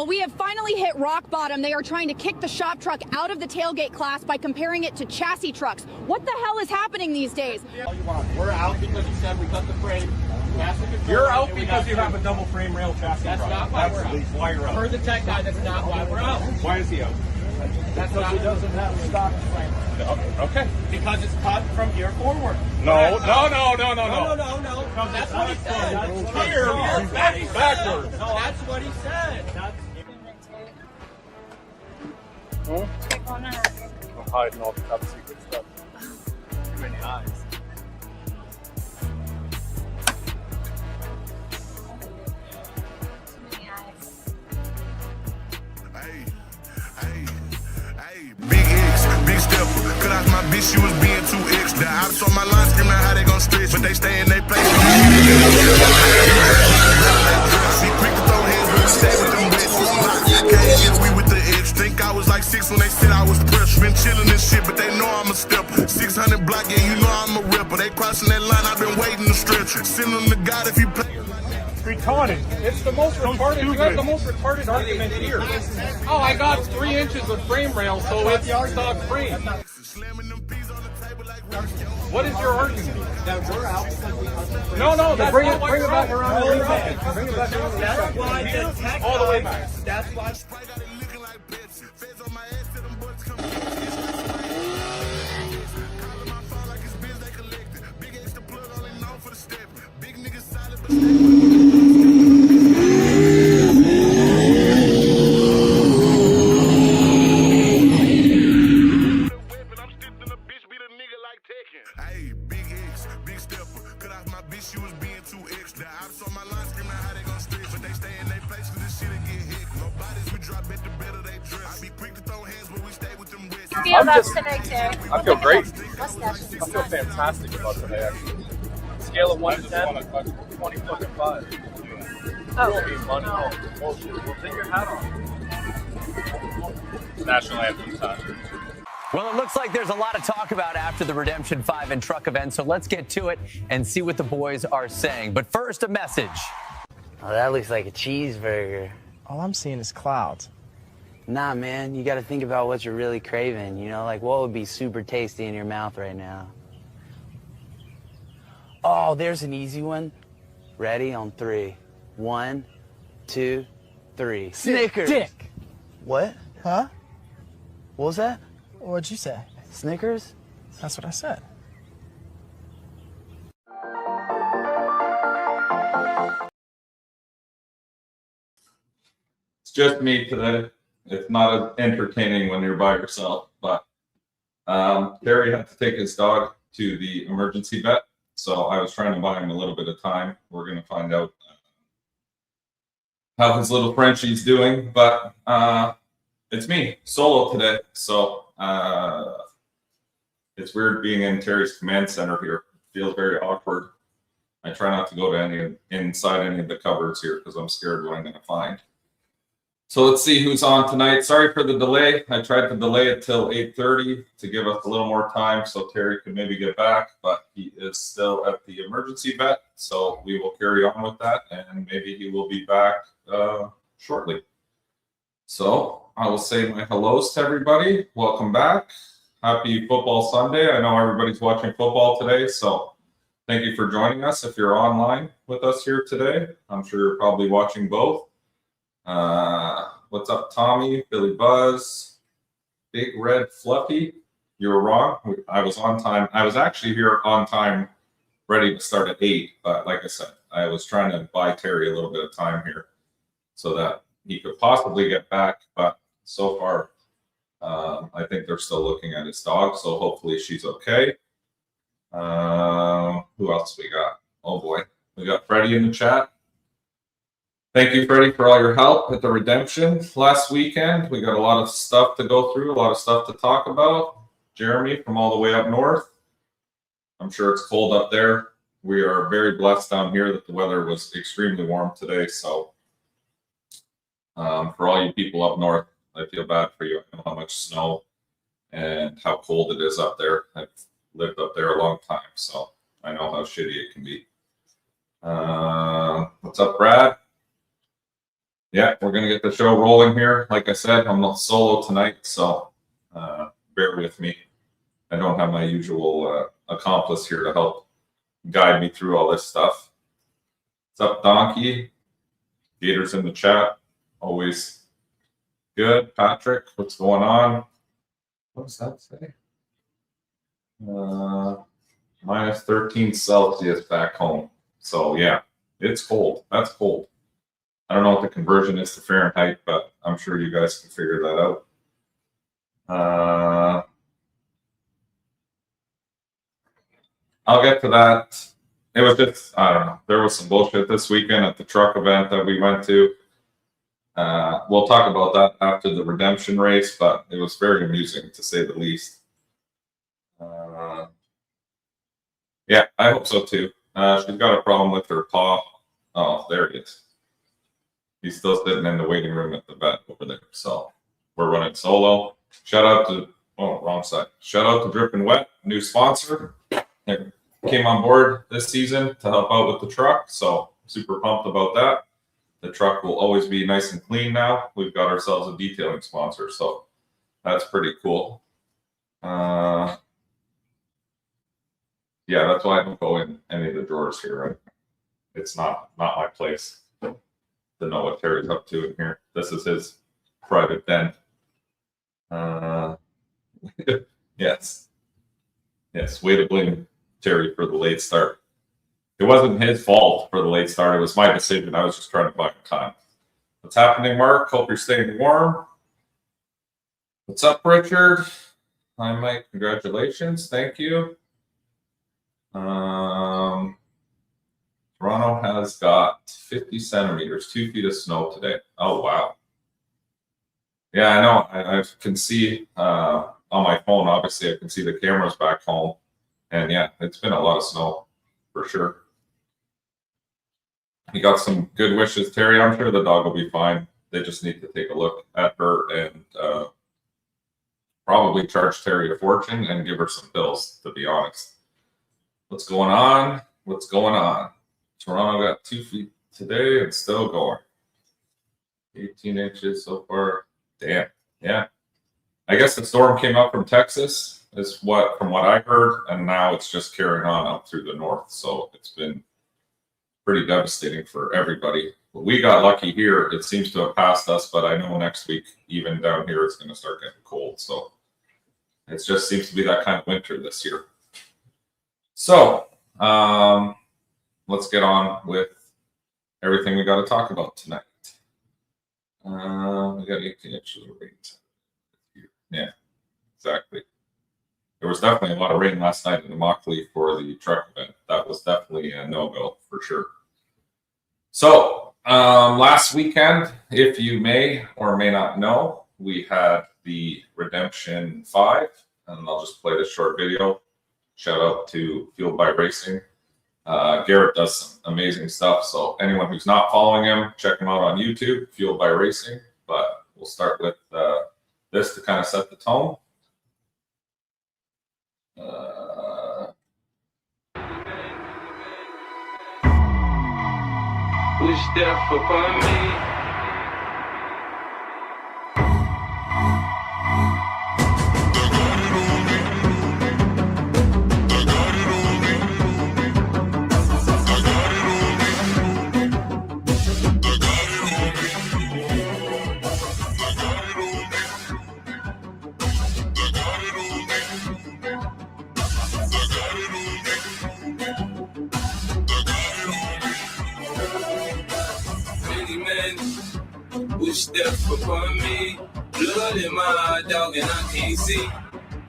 Well, we have finally hit rock bottom. They are trying to kick the shop truck out of the tailgate class by comparing it to chassis trucks. What the hell is happening these days? All you want. We're out because you said we cut the frame. You're out because you have a double frame rail chassis truck. That's not why we're out. Why you're out. Per the tech guy, that's not why we're out. Why is he out? That's because he doesn't have a stock frame. Okay. Because it's cut from here forward. No. No. That's what he said. Here, backwards. No, that's what he said. I'm hiding all the top secret stuff. Too many eyes. My bitch, she was being too extra. I saw my line screaming how they gon' stretch, but they stay in their place. She quick to throw hands, but we stay with them bitches. We with the edge. Think I was like 6 when they said I was fresh. Been chillin' this shit, but they know I'm a stepper. 600 block, yeah, you know I'm a ripper. They crossing that line, I've been waiting to stretch. Send them to God if he play. Retarded. It's the most retarded. You have the most retarded argument here. Oh, I got 3 inches of frame rail, so it's stock frame. What is your argument? That we're out because we cut the frame. No, that's bring it not why you're back out. around. Bring it back around. That's why the tech All the way guy- back. That's why. Hey, big X, big stepper. Cut off my bitch, she was being too extra. I saw my line screaming how they gon' stretch, but they stay in their place cause this shit'll get hit. No bodies we drop at the better they dress. I be quick to throw hands, but we stay with them wets. Feel about today, Terry. I feel great. What's that? I feel fantastic about today, actually. Scale of 1 to 10, 20 fucking 5. Oh, Be money. no. Bullshit. Well, take your hat off. National anthem time. Well, it looks like there's a lot to talk about after the Redemption 5 and truck event, so let's get to it and see what the boys are saying. But first, a message. Oh, that looks like a cheeseburger. All I'm seeing is clouds. Nah, man, you gotta think about what you're really craving, you know? Like, what would be super tasty in your mouth right now? Oh, there's an easy one. Ready? On 3. 1, 2, 3. Snickers! Dick! What? Huh? What was that? What'd you say? Snickers? That's what I said. It's just me today. It's not as entertaining when you're by yourself, but Terry had to take his dog to the emergency vet, so I was trying to buy him a little bit of time. We're going to find out how his little Frenchie's doing, but it's me, solo today, so it's weird being in Terry's command center here. It feels very awkward. I try not to go to inside any of the cupboards here because I'm scared what I'm going to find. So let's see who's on tonight. Sorry for the delay. I tried to delay it till 8:30 to give us a little more time so Terry could maybe get back, but he is still at the emergency vet. So we will carry on with that, and maybe he will be back shortly. So I will say my hellos to everybody. Welcome back. Happy Football Sunday. I know everybody's watching football today, so thank you for joining us. If you're online with us here today, I'm sure you're probably watching both. What's up, Tommy, Billy Buzz, Big Red Fluffy? You were wrong. I was on time. I was actually here on time, ready to start at 8. But like I said, I was trying to buy Terry a little bit of time here so that he could possibly get back. But so far, I think they're still looking at his dog. So hopefully she's okay. Who else we got? Oh boy, we got Freddie in the chat. Thank you, Freddie, for all your help at the Redemption last weekend. We got a lot of stuff to go through, a lot of stuff to talk about. Jeremy from all the way up north. I'm sure it's cold up there. We are very blessed down here that the weather was extremely warm today. So for all you people up north, I feel bad for you. I know how much snow and how cold it is up there. I've lived up there a long time, so I know how shitty it can be. What's up, Brad? yeah, we're gonna get the show rolling here. Like I said, I'm not solo tonight, so bear with me. I don't have my usual accomplice here to help guide me through all this stuff. What's up, Donkey? Gators in the chat, always good. Patrick, what's going on? What does that say? Minus 13 Celsius back home. So yeah, it's cold. That's cold. I don't know what the conversion is to Fahrenheit, but I'm sure you guys can figure that out. I'll get to that. It was just, I don't know. There was some bullshit this weekend at the truck event that we went to. We'll talk about that after the redemption race, but it was very amusing to say the least. Yeah, I hope so too. She's got a problem with her paw. Oh, there he is. He's still sitting in the waiting room at the vet over there. So we're running solo. Shout out to, oh, wrong side. Shout out to Drip and Wet, new sponsor. They came on board this season to help out with the truck. So super pumped about that. The truck will always be nice and clean now. We've got ourselves a detailing sponsor. So that's pretty cool. Yeah, that's why I don't go in any of the drawers here, right? It's not my place to know what Terry's up to in here. This is his private den. Yes. Yes, way to blame Terry for the late start. It wasn't his fault for the late start. It was my decision. I was just trying to buy time. What's happening, Mark? Hope you're staying warm. What's up, Richard? Hi, Mike. Congratulations. Thank you. Toronto has got 50 centimeters, 2 feet of snow today. Oh, wow. Yeah, I know. I can see on my phone, obviously, I can see the cameras back home. And yeah, it's been a lot of snow for sure. You got some good wishes, Terry. I'm sure the dog will be fine. They just need to take a look at her and probably charge Terry a fortune and give her some pills, to be honest. What's going on? What's going on? Toronto got 2 feet today and still going. 18 inches so far. Damn. Yeah. I guess the storm came up from Texas, is what, from what I heard, and now it's just carrying on up through the north. So it's been pretty devastating for everybody. But we got lucky here. It seems to have passed us, but I know next week, even down here, it's going to start getting cold. So it just seems to be that kind of winter this year. So let's get on with everything we got to talk about tonight. We got 18 inches of rain. Yeah, exactly. There was definitely a lot of rain last night in the Mockley for the truck event. That was definitely a no-go for sure. So last weekend, if you may or may not know, we had the Redemption 5, and I'll just play this short video. Shout out to Fueled by Racing. Garrett does some amazing stuff. So anyone who's not following him, check him out on YouTube, Fueled by Racing. But we'll start with this to kind of set the tone. Wish death upon me. Wish death upon me. Blood in my eye, dog, and I can't see.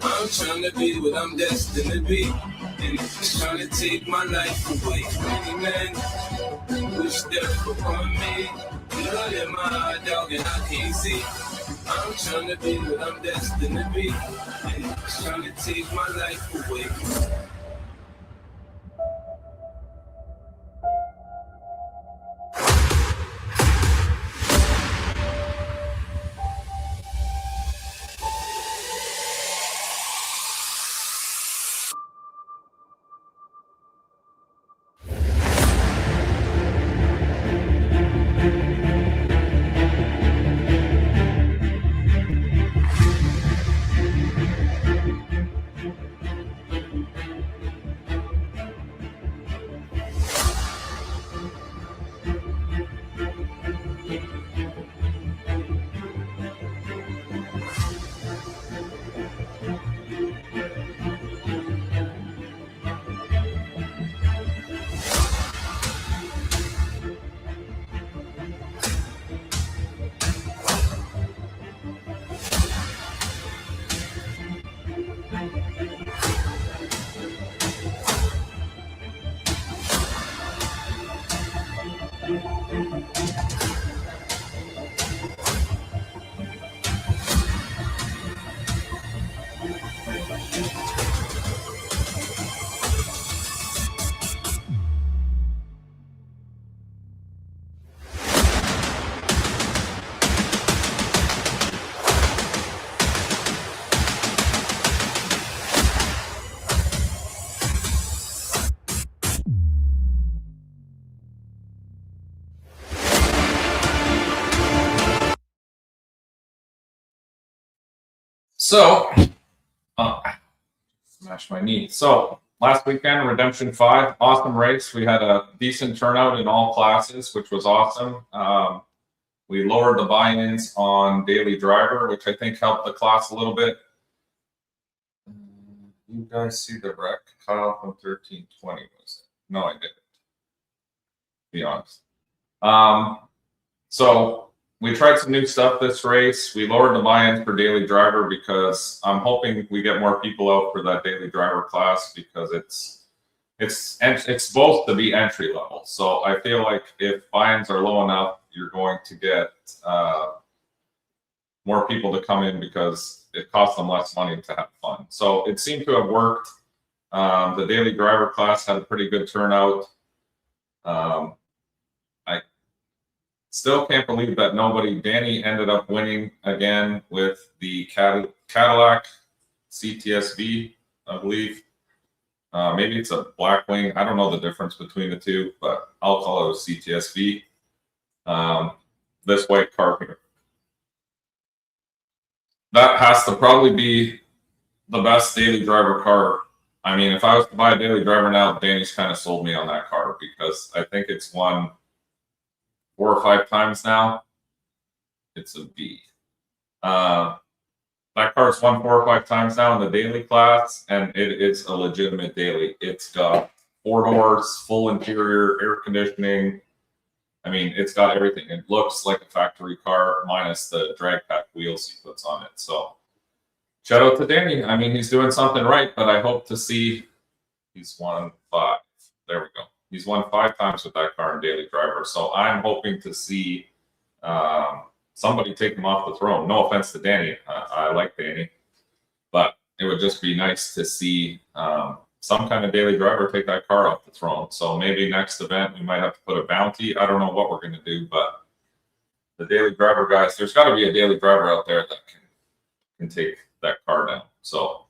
I'm trying to be what I'm destined to be, and it's trying to take my life away. Many men wish death upon me. Blood in my eye, dog, and I can't see. I'm trying to be what I'm destined to be, and it's trying to take my life away. So, smash my knee. So, last weekend, Redemption 5, awesome race. We had a decent turnout in all classes, which was awesome. We lowered the buy-ins on Daily Driver, which I think helped the class a little bit. You guys see the wreck? Kyle from 1320 was it? No, I didn't. To be honest. So we tried some new stuff this race. We lowered the buy-ins for Daily Driver because I'm hoping we get more people out for that Daily Driver class because it's supposed to be entry level. So I feel like if buy-ins are low enough, you're going to get more people to come in because it costs them less money to have fun. So it seemed to have worked. The Daily Driver class had a pretty good turnout. I still can't believe that Danny ended up winning again with the Cadillac CTSV, I believe. Maybe it's a Blackwing. I don't know the difference between the two, but I'll call it a CTSV. This white car here. That has to probably be the best Daily Driver car. I mean, if I was to buy a Daily Driver now, Danny's kind of sold me on that car because I think it's won 4 or 5 times now. It's a B. That car's won 4 or 5 times now in the daily class, and it is a legitimate daily. It's got 4 doors, full interior, air conditioning. I mean, it's got everything. It looks like a factory car minus the drag pack wheels he puts on it. So shout out to Danny. I mean, he's doing something right, but I hope to see he's won 5. There we go. He's won 5 times with that car in Daily Driver. So I'm hoping to see somebody take him off the throne. No offense to Danny. I like Danny. But it would just be nice to see some kind of Daily Driver take that car off the throne. So maybe next event we might have to put a bounty. I don't know what we're going to do, but the Daily Driver guys, there's got to be a Daily Driver out there that can take that car down. So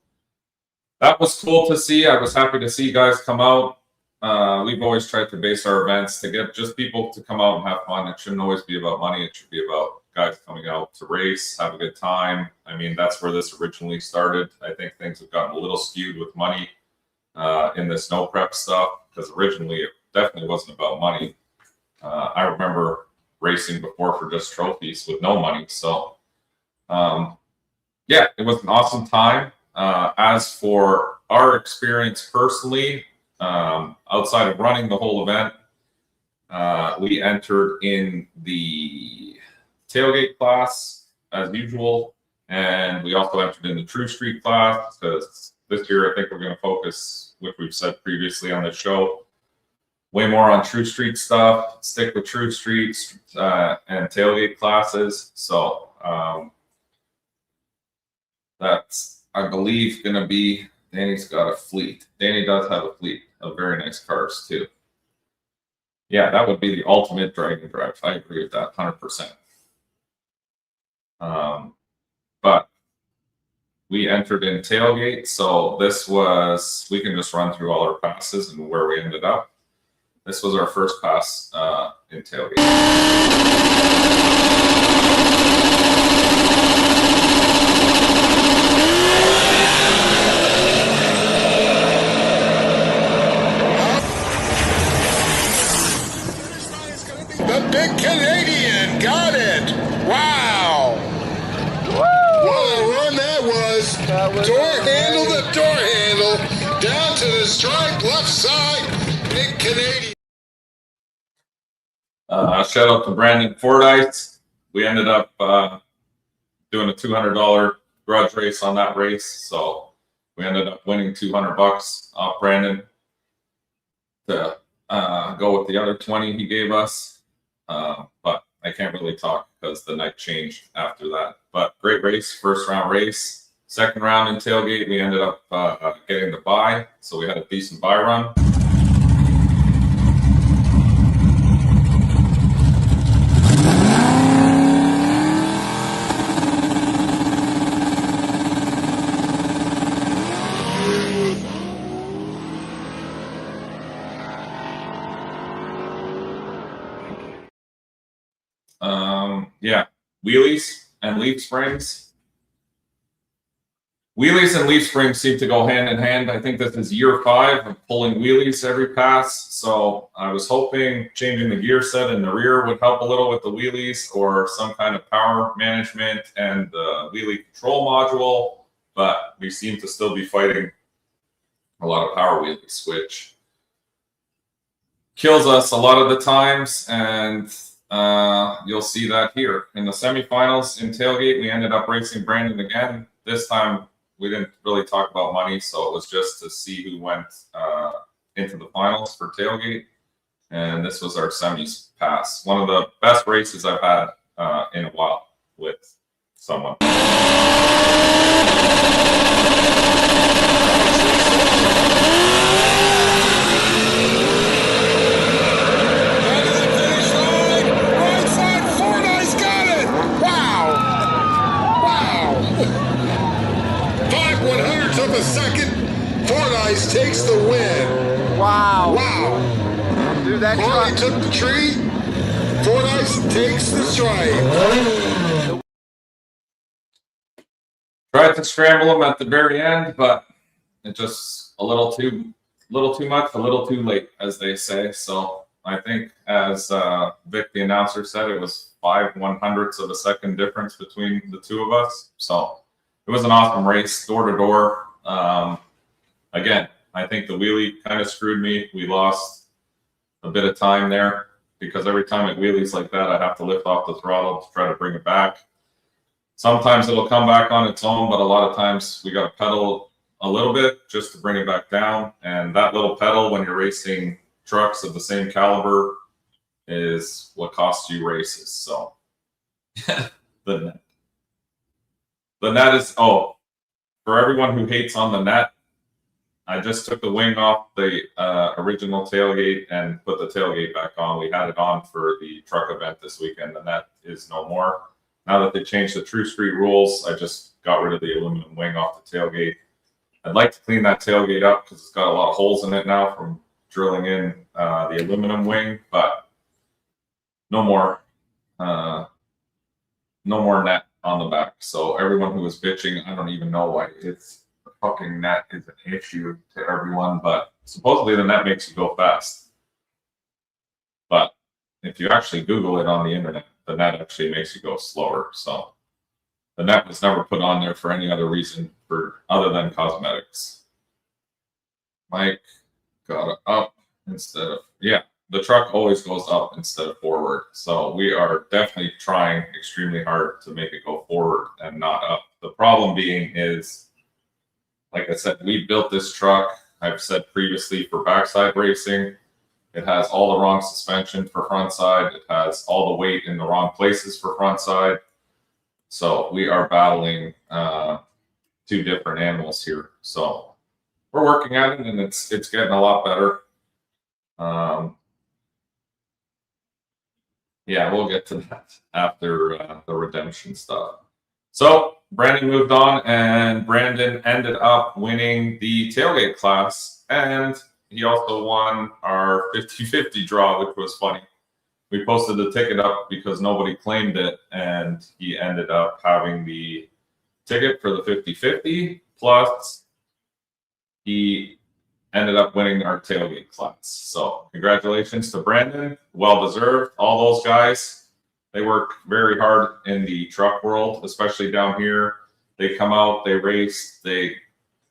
that was cool to see. I was happy to see guys come out. We've always tried to base our events to get just people to come out and have fun. It shouldn't always be about money. It should be about guys coming out to race, have a good time. I mean, that's where this originally started. I think things have gotten a little skewed with money in the snow prep stuff because originally it definitely wasn't about money. I remember racing before for just trophies with no money. So yeah, it was an awesome time. As for our experience personally, outside of running the whole event, we entered in the tailgate class as usual, and we also entered in the True Street class because this year I think we're going to focus, which we've said previously on the show, way more on True Street stuff, stick with True Streets and tailgate classes. So that's, I believe, going to be, Danny's got a fleet. Danny does have a fleet of very nice cars too. Yeah, that would be the ultimate drag and drive. I agree with that 100%. But we entered in tailgate, so this was, we can just run through all our passes and where we ended up. This was our first pass in tailgate. The big Canadian got it! Wow! What a run that was! Door handle to door handle, down to the stripe, left side, big Canadian. Shout out to Brandon Fordyce. We ended up doing a $200 grudge race on that race, so we ended up winning $200 off Brandon to go with the other 20 he gave us. but I can't really talk because the night changed after that. But great race, first round race. Second round in tailgate, we ended up getting the bye, so we had a decent bye run. Yeah, wheelies and leaf springs. Wheelies and leaf springs seem to go hand in hand. I think this is year 5 of pulling wheelies every pass. So I was hoping changing the gear set in the rear would help a little with the wheelies, or some kind of power management and the wheelie control module. But we seem to still be fighting a lot of power wheelies, which kills us a lot of the times. And you'll see that here in the semifinals in tailgate. We ended up racing Brandon again. This time we didn't really talk about money, so it was just to see who went into the finals for tailgate. And this was our semis pass. One of the best races I've had in a while with someone. Of a second, Fordyce takes the win. Wow. Wow. Dude, that Marley truck. took the tree. Fordyce takes the strike. Tried to scramble them at the very end, but it just a little too much, a little too late, as they say. So I think, as Vic, the announcer, said, it was 5/100ths of a second difference between the two of us. So it was an awesome race, door to door. Again, I think the wheelie kind of screwed me. We lost a bit of time there because every time it wheelies like that, I have to lift off the throttle to try to bring it back. Sometimes it'll come back on its own, but a lot of times we got to pedal a little bit just to bring it back down. And that little pedal, when you're racing trucks of the same caliber, is what costs you races. So the net is, oh, for everyone who hates on the net, I just took the wing off the original tailgate and put the tailgate back on. We had it on for the truck event this weekend. The net is no more. Now that they changed the True Street rules, I just got rid of the aluminum wing off the tailgate. I'd like to clean that tailgate up because it's got a lot of holes in it now from drilling in the aluminum wing, but no more net on the back. So everyone who was bitching, I don't even know why it's the fucking net is an issue to everyone, but supposedly the net makes you go fast. But if you actually Google it on the internet, the net actually makes you go slower. So the net was never put on there for any other reason other than cosmetics. Mike got it up instead of, yeah. The truck always goes up instead of forward. So we are definitely trying extremely hard to make it go forward and not up. The problem being is, like I said, we built this truck, I've said previously, for backside racing. It has all the wrong suspension for front side. It has all the weight in the wrong places for front side. So we are battling two different animals here. So we're working at it, and it's getting a lot better. Yeah, we'll get to that after the redemption stuff. So Brandon moved on, and Brandon ended up winning the tailgate class, and he also won our 50-50 draw, which was funny. We posted the ticket up because nobody claimed it, and he ended up having the ticket for the 50-50, plus he ended up winning our tailgate class. So congratulations to Brandon. Well deserved. All those guys, they work very hard in the truck world, especially down here. They come out, they race, they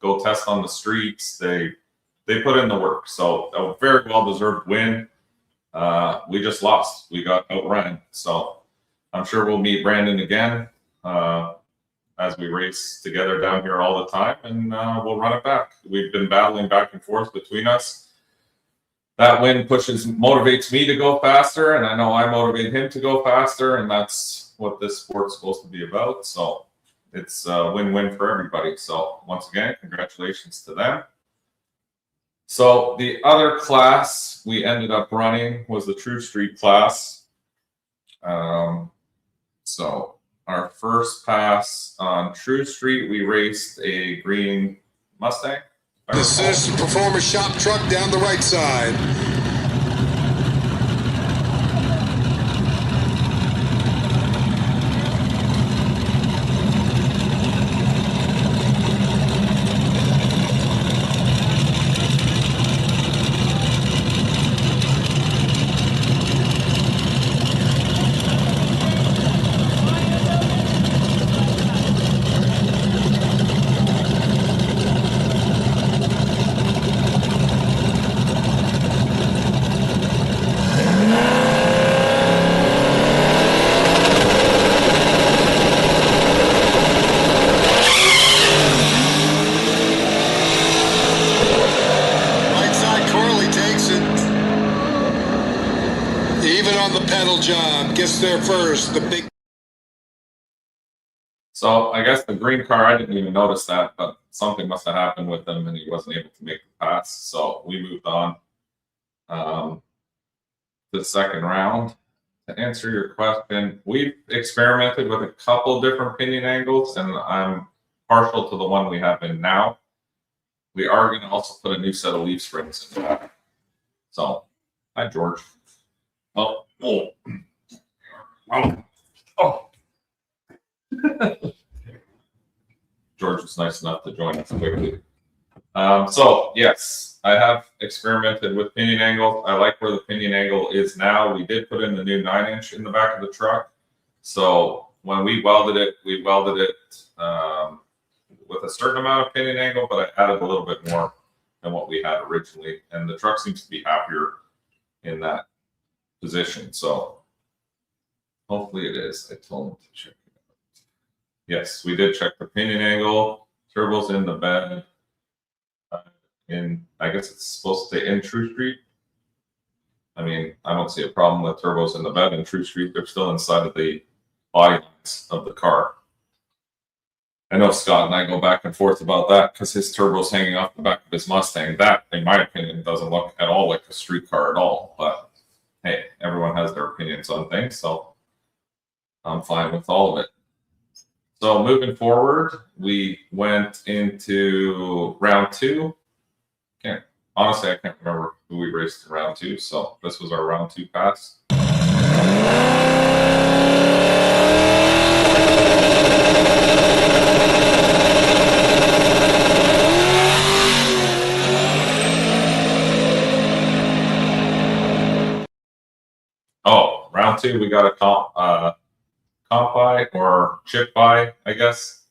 go test on the streets, they put in the work. So a very well deserved win. We just lost. We got outrun. So I'm sure we'll meet Brandon again as we race together down here all the time, and we'll run it back. We've been battling back and forth between us. that win motivates me to go faster, and I know I motivate him to go faster, and that's what this sport's supposed to be about. So it's a win-win for everybody. So once again, congratulations to them. So the other class we ended up running was the True Street class. So our first pass on True Street, we raced a green Mustang. The Sinister Performance Shop Truck down the right side. John gets there first. The big. So I guess the green car, I didn't even notice that, but something must have happened with him and he wasn't able to make the pass. So we moved on to the second round. To answer your question, we've experimented with a couple different pinion angles, and I'm partial to the one we have in now. We are going to also put a new set of leaf springs in that. So, hi, George. Oh. George was nice enough to join us quickly. So yes, I have experimented with pinion angle. I like where the pinion angle is now. We did put in the new 9-inch in the back of the truck. So when we welded it with a certain amount of pinion angle, but I added a little bit more than what we had originally. And the truck seems to be happier in that position. So hopefully it is. I told him to check it out. Yes, we did check the pinion angle. Turbo's in the bed. I guess it's supposed to stay in True Street. I mean, I don't see a problem with turbos in the bed in True Street. They're still inside of the body lines of the car. I know Scott and I go back and forth about that because his turbo's hanging off the back of his Mustang. That, in my opinion, doesn't look at all like a street car at all. But hey, everyone has their opinions on things, so I'm fine with all of it. So moving forward, we went into round 2. Honestly, I can't remember who we raced in round 2, so this was our round 2 pass. Oh, round 2, we got a comp by or chip by, I guess.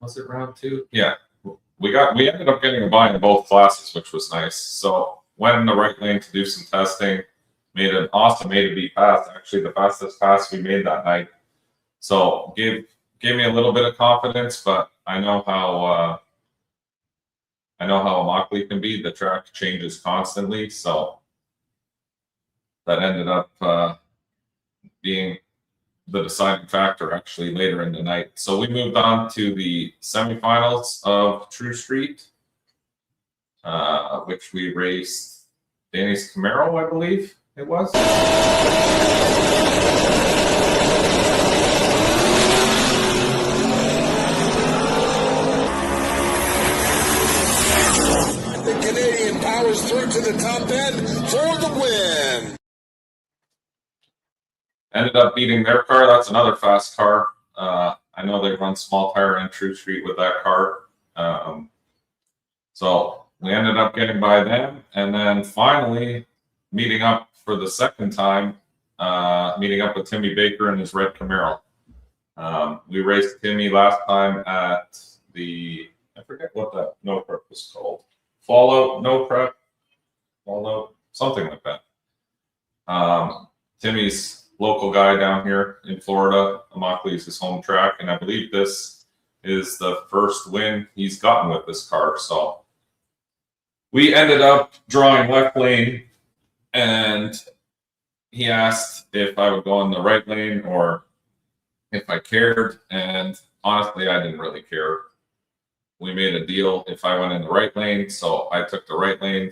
Was it round 2? Yeah. We ended up getting a buy in both classes, which was nice. So went in the right lane to do some testing, made an awesome A to B pass, actually the fastest pass we made that night. So gave me a little bit of confidence, but I know how Immokalee can be. The track changes constantly, so that ended up being the deciding factor actually later in the night. So we moved on to the semifinals of True Street, which we raced Danny's Camaro, I believe it was. The Canadian powers through to the top end for the win. Ended up beating their car. That's another fast car. I know they run small tire in True Street with that car. So we ended up getting by them. And then finally, meeting up for the second time, meeting up with Timmy Baker and his red Camaro. We raced Timmy last time at the, I forget what that no prep was called. Fallout, no prep, Fallout, something like that. Timmy's local guy down here in Florida. Immokalee is his home track, and I believe this is the first win he's gotten with this car. So we ended up drawing left lane, and he asked if I would go in the right lane or if I cared, and honestly, I didn't really care. We made a deal if I went in the right lane, so I took the right lane.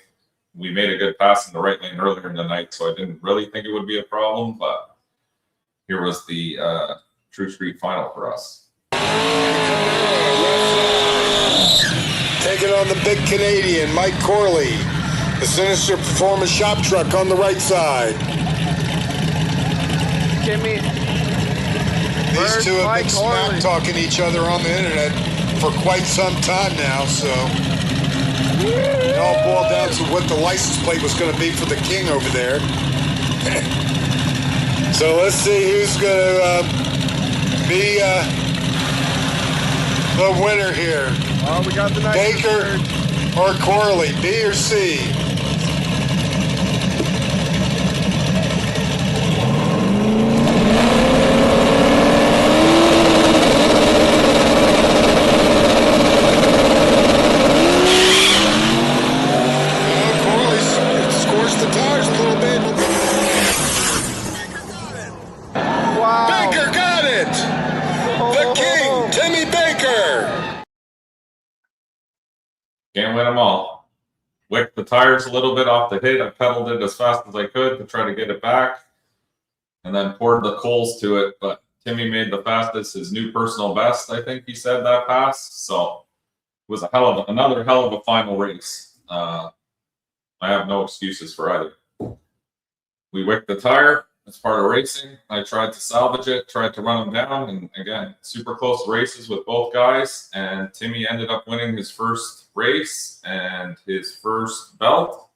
We made a good pass in the right lane earlier in the night, so I didn't really think it would be a problem, but here was the True Street final for us. Taking on the big Canadian, Mike Corley. The Sinister Performance Shop Truck on the right side. Jimmy. These two have been smack talking each other on the internet for quite some time now, so it all boiled down to what the license plate was going to be for the king over there. So let's see who's going to be the winner here. Oh, we got the Baker or Corley, B or C? Can't win them all. Wicked the tires a little bit off the hit. I pedaled it as fast as I could to try to get it back, and then poured the coals to it. But Timmy made the fastest, his new personal best, I think he said that pass. So it was another hell of a final race. I have no excuses for either. We wicked the tire. As part of racing, I tried to salvage it, tried to run them down, and again, super close races with both guys. And Timmy ended up winning his first race and his first belt,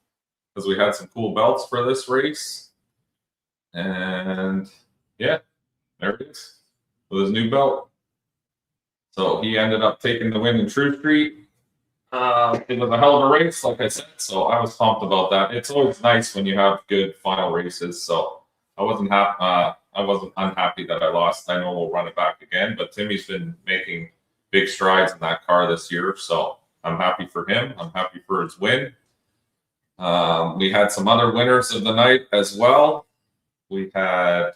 because we had some cool belts for this race. And yeah, there it is with his new belt. So he ended up taking the win in True Street. It was a hell of a race, like I said, so I was pumped about that. It's always nice when you have good final races. So I wasn't unhappy that I lost. I know we'll run it back again, but Timmy's been making big strides in that car this year, so I'm happy for him. I'm happy for his win. We had some other winners of the night as well. We had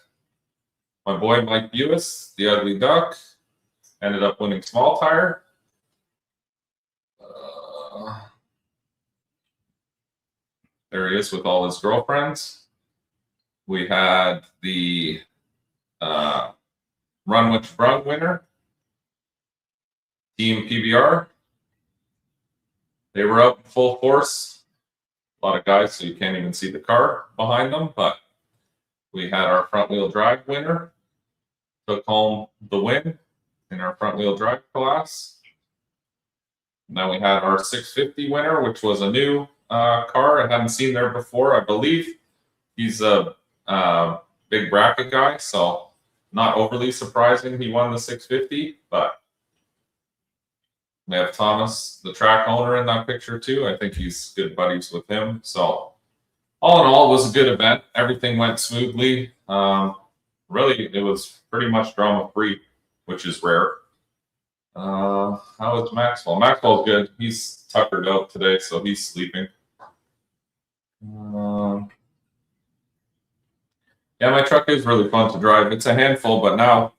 my boy Mike Buis, the Ugly Duck, ended up winning small tire. There he is with all his girlfriends. We had the Run What You Brung winner, Team PBR. They were out in full force. A lot of guys, so you can't even see the car behind them. But we had our front-wheel drive winner. Took home the win in our front-wheel drive class. And then we had our 650 winner, which was a new car I hadn't seen there before. I believe he's a big bracket guy, so not overly surprising he won the 650, but we have Thomas, the track owner, in that picture too. I think he's good buddies with him. So all in all, it was a good event. Everything went smoothly. Really, it was pretty much drama-free, which is rare. How is Maxwell? Maxwell's good. He's tuckered out today, so he's sleeping. Yeah, my truck is really fun to drive. It's a handful, but now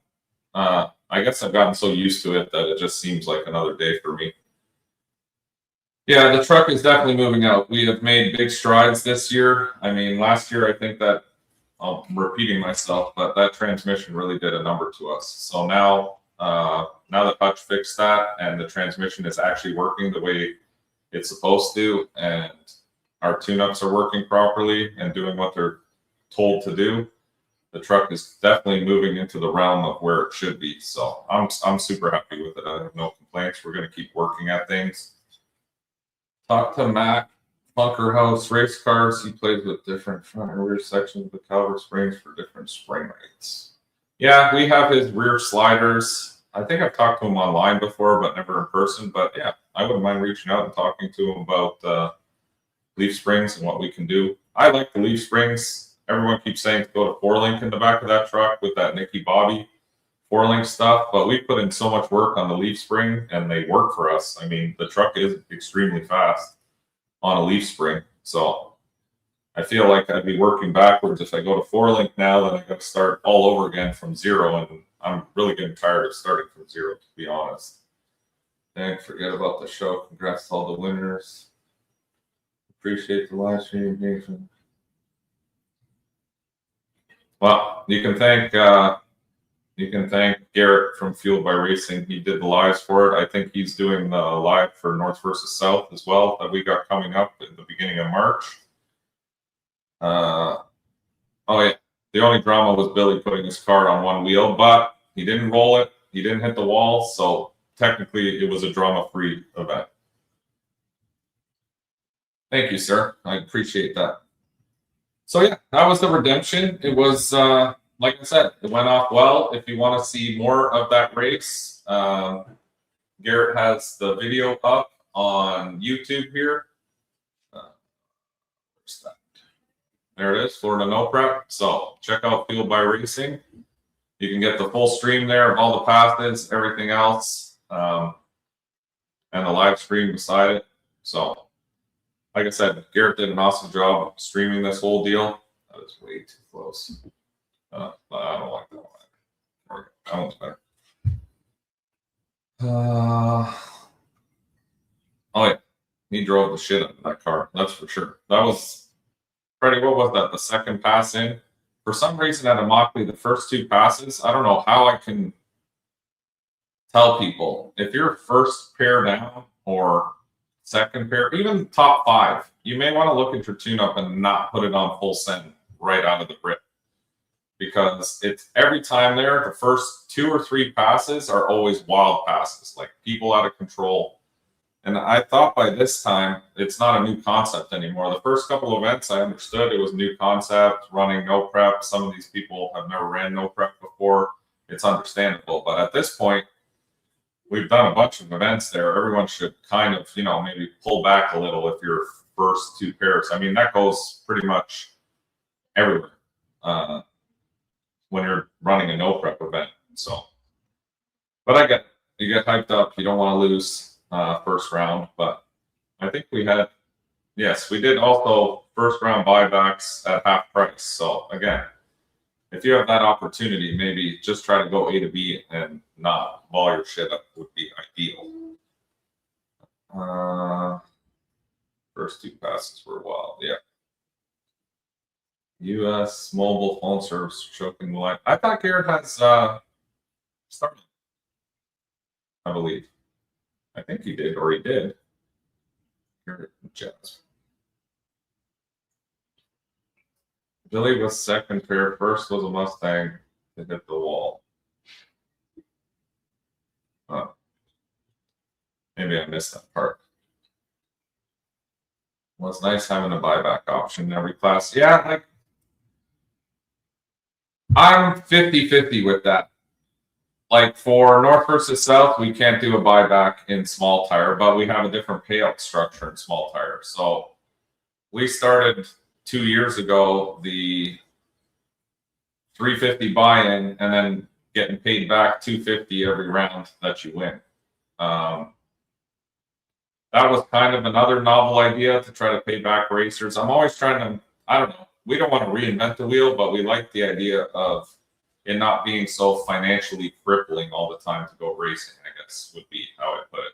I guess I've gotten so used to it that it just seems like another day for me. Yeah, the truck is definitely moving out. We have made big strides this year. I mean, last year, I think that, I'm repeating myself, but that transmission really did a number to us. So now that Hutch fixed that and the transmission is actually working the way it's supposed to, and our tune-ups are working properly and doing what they're told to do, the truck is definitely moving into the realm of where it should be. So I'm super happy with it. I have no complaints. We're going to keep working at things. Talk to Matt, Bunker House Race Cars. He plays with different front and rear sections of the caliber springs for different spring rates. Yeah, we have his rear sliders. I think I've talked to him online before, but never in person. But yeah, I wouldn't mind reaching out and talking to him about leaf springs and what we can do. I like the leaf springs. Everyone keeps saying to go to 4-link in the back of that truck with that Nicky Bobby 4-link stuff, but we put in so much work on the leaf spring and they work for us. I mean, the truck is extremely fast. on a leaf spring. So I feel like I'd be working backwards if I go to 4-link now. Then I got to start all over again from zero, and I'm really getting tired of starting from zero, to be honest. And forget about the show. Congrats to all the winners. Appreciate the live stream engagement. Well, you can thank Garrett from Fueled by Racing. He did the lives for it. I think he's doing the live for North versus South as well that we got coming up at the beginning of March. Oh yeah, the only drama was Billy putting his car on one wheel, but he didn't roll it. He didn't hit the wall, so technically it was a drama-free event. Thank you, sir. I appreciate that. So yeah, that was the redemption. It was, like I said, it went off well. If you want to see more of that race, Garrett has the video up on YouTube here. Where's that? There it is, Florida No Prep. So check out Fueled by Racing. You can get the full stream there of all the passes, everything else, and the live stream beside it. So, like I said, Garrett did an awesome job of streaming this whole deal. That is way too close. I don't like that one. That one's better. Oh yeah, he drove the shit out of that car. That's for sure. That was, Freddie, what was that? The second pass in? For some reason at Immokalee, the first two passes, I don't know how I can tell people. If you're first pair down or second pair, even top 5, you may want to look at your tune-up and not put it on full send right out of the rip. Because it's every time there, the first 2 or 3 passes are always wild passes, like people out of control. And I thought by this time, it's not a new concept anymore. The first couple events, I understood it was a new concept, running no prep. Some of these people have never ran no prep before. It's understandable. But at this point, we've done a bunch of events there. Everyone should kind of, maybe pull back a little if you're first 2 pairs. I mean, that goes pretty much everywhere when you're running a no prep event. So, but I get it. You get hyped up. You don't want to lose first round, but I think we had, yes, we did also first round buybacks at half price. So again, if you have that opportunity, maybe just try to go A to B and not ball your shit up would be ideal. First 2 passes were wild, yeah. U.S. mobile phone service choking the line. I thought Garrett has started, I believe. I think he did, or he did. Garrett Jets. Billy was second pair. First was a Mustang to hit the wall. Oh. Maybe I missed that part. Well, it's nice having a buyback option in every class. Yeah, like I'm 50-50 with that. Like for North versus South, we can't do a buyback in small tire, but we have a different payout structure in small tire. So we started 2 years ago the $350 buy-in and then getting paid back $250 every round that you win. That was kind of another novel idea to try to pay back racers. I'm always trying to, I don't know, we don't want to reinvent the wheel, but we like the idea of it not being so financially crippling all the time to go racing, I guess would be how I put it.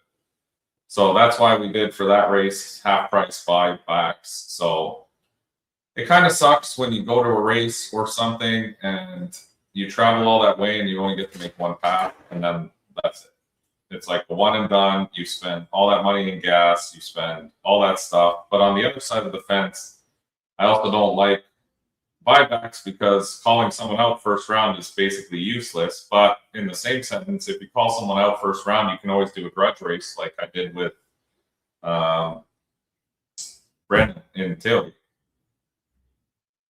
So that's why we did for that race, half price buybacks. So it kind of sucks when you go to a race or something and you travel all that way and you only get to make one pass and then that's it. It's like a one and done. You spend all that money in gas, you spend all that stuff. But on the other side of the fence, I also don't like buybacks because calling someone out first round is basically useless. But in the same sentence, if you call someone out first round, you can always do a grudge race like I did with Brendan in Tilly.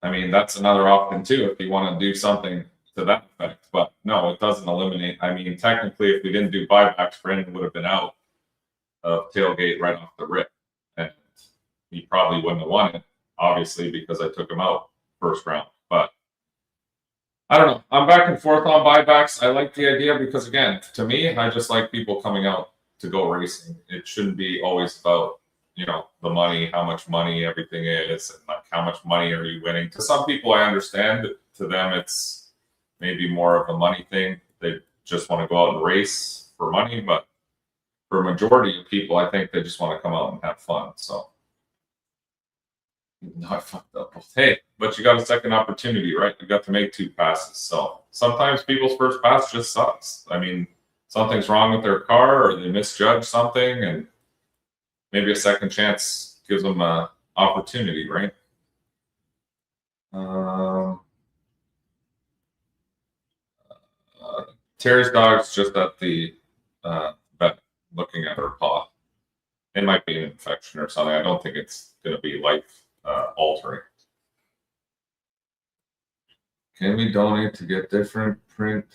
I mean, that's another option too if you want to do something to that effect. But no, it doesn't eliminate. I mean, technically, if we didn't do buybacks, Brendan would have been out of tailgate right off the rip. And he probably wouldn't have won it, obviously, because I took him out first round. But I don't know. I'm back and forth on buybacks. I like the idea because, again, to me, I just like people coming out to go racing. It shouldn't be always about you know, the money, how much money everything is, and like how much money are you winning. To some people, I understand. To them, it's maybe more of a money thing. They just want to go out and race for money, but for a majority of people, I think they just want to come out and have fun. So, no, I fucked up. Hey, but you got a second opportunity, right? You got to make 2 passes. So sometimes people's first pass just sucks. I mean, something's wrong with their car, or they misjudge something, and maybe a second chance gives them an opportunity, right? Terry's dog's just at the vet looking at her paw. It might be an infection or something. I don't think it's going to be life altering. Can we donate to get different print?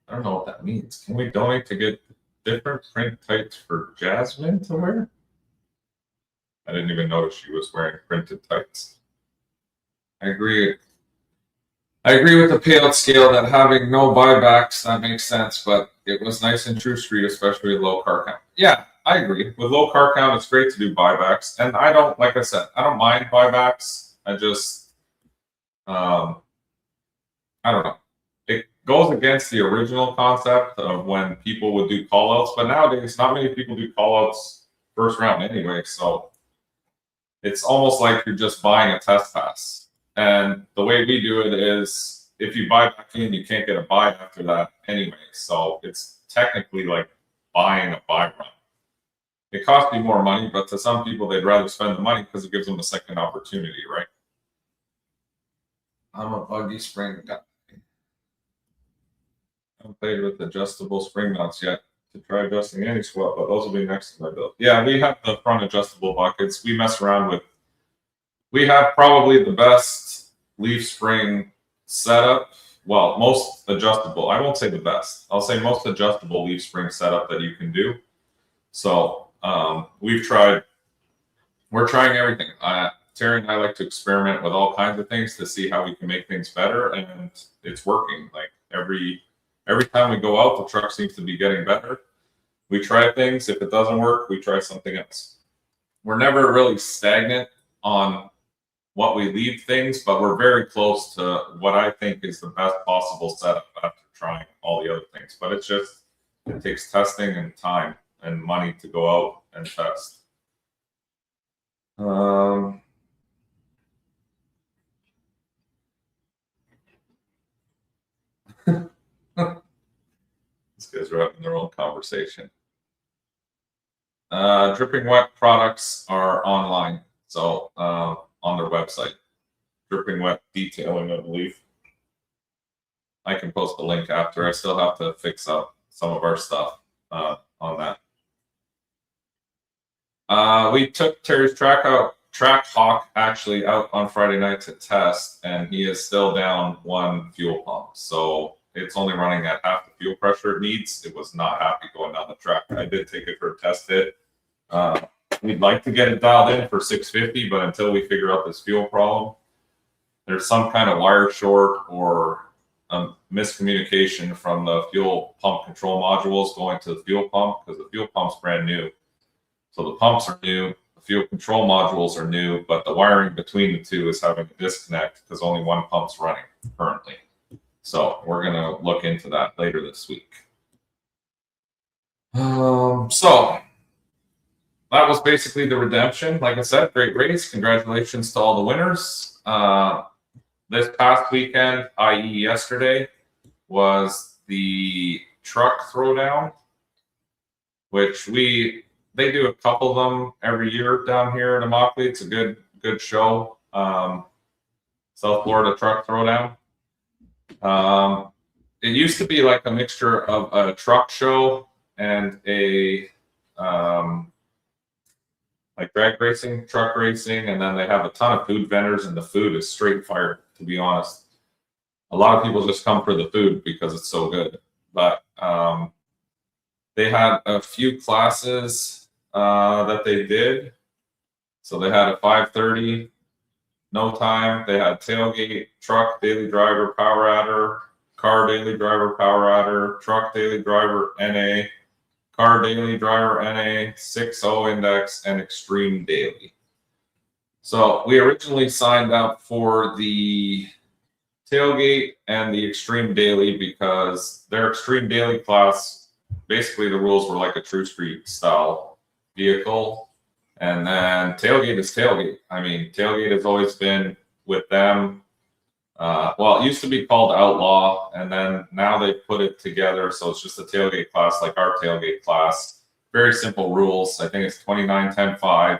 I don't know what that means. Can we donate to get different print tights for Jasmine to wear? I didn't even notice she was wearing printed tights. I agree with the payout scale that having no buybacks, that makes sense, but it was nice in True Street, especially with low car count. Yeah, I agree. With low car count, it's great to do buybacks. And I don't, like I said, I don't mind buybacks. I just, I don't know. It goes against the original concept of when people would do call-outs, but nowadays, not many people do call-outs first round anyway, so it's almost like you're just buying a test pass. And the way we do it is if you buy back in, you can't get a buy after that anyway. So it's technically like buying a buy run. It costs you more money, but to some people, they'd rather spend the money because it gives them a second opportunity, right? I'm a buggy spring guy. I haven't played with adjustable spring mounts yet to try adjusting any squat, but those will be next to my build. Yeah, we have the front adjustable buckets. We mess around with. We have probably the best leaf spring setup. Well, most adjustable. I won't say the best. I'll say most adjustable leaf spring setup that you can do. So we've tried. We're trying everything. Terry and I like to experiment with all kinds of things to see how we can make things better, and it's working. Like every time we go out, the truck seems to be getting better. We try things. If it doesn't work, we try something else. We're never really stagnant on what we leave things, but we're very close to what I think is the best possible setup after trying all the other things. But it's just, it takes testing and time and money to go out and test. These guys are having their own conversation. Dripping Wet products are online, so on their website. Dripping Wet Detailing, I believe. I can post a link after. I still have to fix up some of our stuff on that. We took Terry's Track Hawk actually out on Friday night to test, and he is still down 1 fuel pump. So it's only running at half the fuel pressure it needs. It was not happy going down the track. I did take it for a test hit. We'd like to get it dialed in for 650, but until we figure out this fuel problem, there's some kind of wire short or miscommunication from the fuel pump control modules going to the fuel pump, because the fuel pump's brand new. So the pumps are new, the fuel control modules are new, but the wiring between the two is having a disconnect because only one pump's running currently. So we're going to look into that later this week. So that was basically the redemption. Like I said, great race. Congratulations to all the winners. This past weekend, i.e. yesterday, was the truck throwdown, which they do a couple of them every year down here in Immokalee. It's a good show. South Florida Truck Throwdown. It used to be like a mixture of a truck show and a like drag racing, truck racing, and then they have a ton of food vendors, and the food is straight fire, to be honest. A lot of people just come for the food because it's so good. But they had a few classes that they did. So they had a 530, no time. They had tailgate, truck, daily driver, power adder, car daily driver power adder, truck daily driver NA, car daily driver NA, 6.0 index, and extreme daily. So we originally signed up for the tailgate and the extreme daily because their extreme daily class, basically the rules were like a true street style vehicle. And then tailgate is tailgate. I mean, tailgate has always been with them. Well, it used to be called Outlaw, and then now they put it together. So it's just a tailgate class like our tailgate class. Very simple rules. I think it's 29.10.5.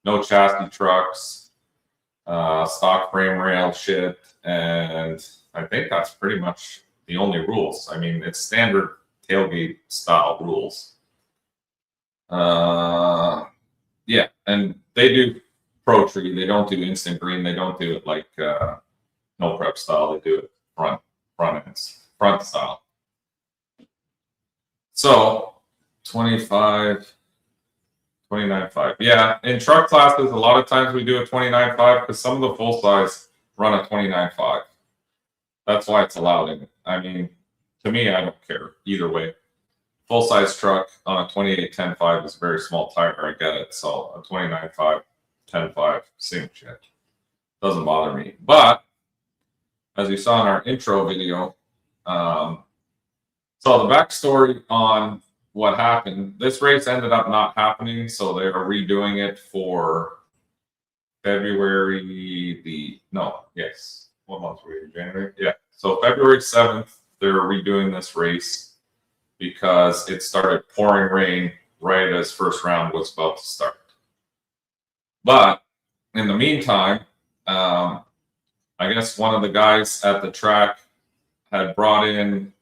No chassis trucks, stock frame rail shit. And I think that's pretty much the only rules. I mean, it's standard tailgate style rules. Yeah, and they do pro tree. They don't do instant green. They don't do it like no prep style. They do it front style. So 29.5. Yeah, in truck classes, a lot of times we do a 29.5 because some of the full size run a 29.5. That's why it's allowed in it. I mean, to me, I don't care either way. Full size truck on a 28.10.5 is a very small tire. I get it. So a 29.5, 10.5, same shit. Doesn't bother me. But as you saw in our intro video, so the backstory on what happened, this race ended up not happening. So they are redoing it for February what month were we in? January? Yeah. So February 7th, they're redoing this race because it started pouring rain right as first round was about to start. But in the meantime, I guess one of the guys at the track had brought in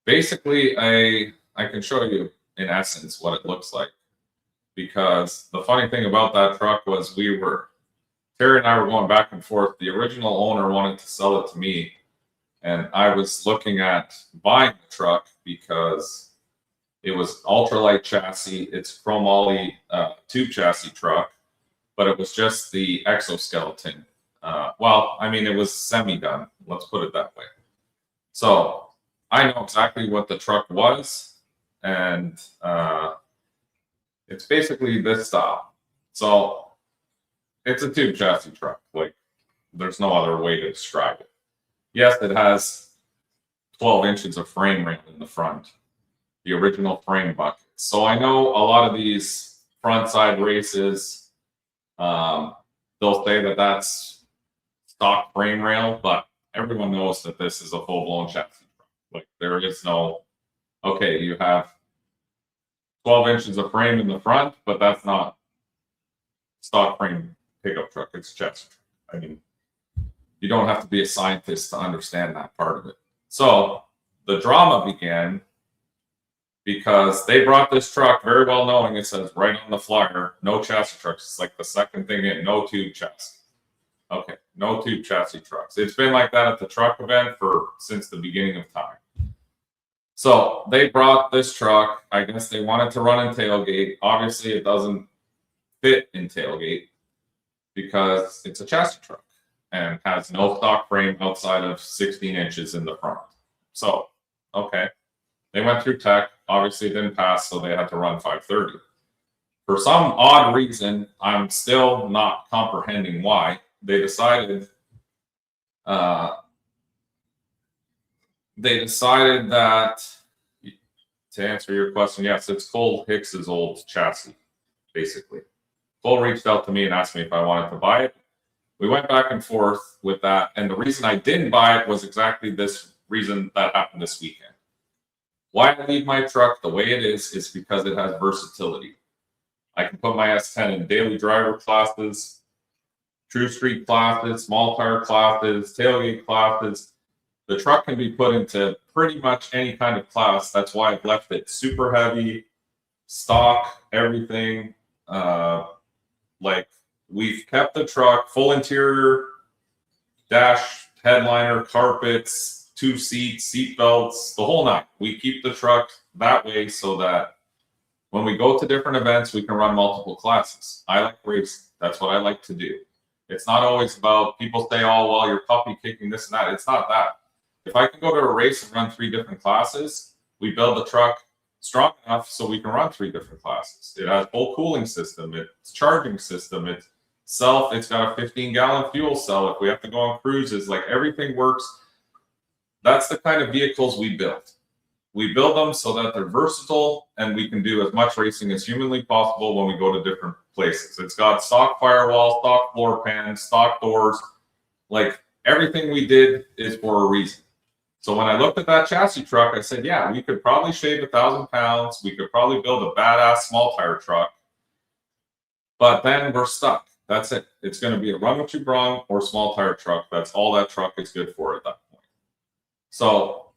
basically I can show you in essence what it looks like. Because the funny thing about that truck was Terry and I were going back and forth. The original owner wanted to sell it to me. And I was looking at buying the truck because it was ultralight chassis. It's chrome ollie tube chassis truck, but it was just the exoskeleton. Well, I mean, it was semi-done. Let's put it that way. So I know exactly what the truck was, and it's basically this style. So it's a tube chassis truck. Like, there's no other way to describe it. Yes, it has 12 inches of frame rail in the front, the original frame bucket. So I know a lot of these front side races, they'll say that that's stock frame rail, but everyone knows that this is a full-blown chassis truck. Like, there is no, okay, you have 12 inches of frame in the front, but that's not stock frame pickup truck. It's a chassis truck. I mean, you don't have to be a scientist to understand that part of it. So the drama began because they brought this truck very well knowing it says right on the flyer, no chassis trucks. It's like the second thing in, no tube chassis. Okay, no tube chassis trucks. It's been like that at the truck event since the beginning of time. So they brought this truck. I guess they wanted to run in tailgate. Obviously, it doesn't fit in tailgate because it's a chassis truck and has no stock frame outside of 16 inches in the front. So, okay. They went through tech. Obviously, it didn't pass, so they had to run 530. For some odd reason, I'm still not comprehending why. They decided that, to answer your question, yes, it's Cole Hicks's old chassis, basically. Cole reached out to me and asked me if I wanted to buy it. We went back and forth with that, and the reason I didn't buy it was exactly this reason that happened this weekend. Why I leave my truck the way it is because it has versatility. I can put my S10 in daily driver classes, true street classes, small tire classes, tailgate classes. The truck can be put into pretty much any kind of class. That's why I've left it super heavy, stock, everything. Like, we've kept the truck full interior, dash, headliner, carpets, 2 seats, seat belts, the whole nine. We keep the truck that way so that when we go to different events, we can run multiple classes. I like racing. That's what I like to do. It's not always about, people say, oh, well, you're puppy kicking this and that. It's not that. If I can go to a race and run 3 different classes, we build the truck strong enough so we can run 3 different classes. It has full cooling system, it's charging system, it's got a 15-gallon fuel cell if we have to go on cruises, like everything works. That's the kind of vehicles we build. We build them so that they're versatile and we can do as much racing as humanly possible when we go to different places. It's got stock firewall, stock floor pans, stock doors. Like everything we did is for a reason. So when I looked at that chassis truck, I said, yeah, we could probably shave 1,000 pounds. We could probably build a badass small tire truck. But then we're stuck. That's it. It's going to be a run what you brung or small tire truck. That's all that truck is good for at that point. So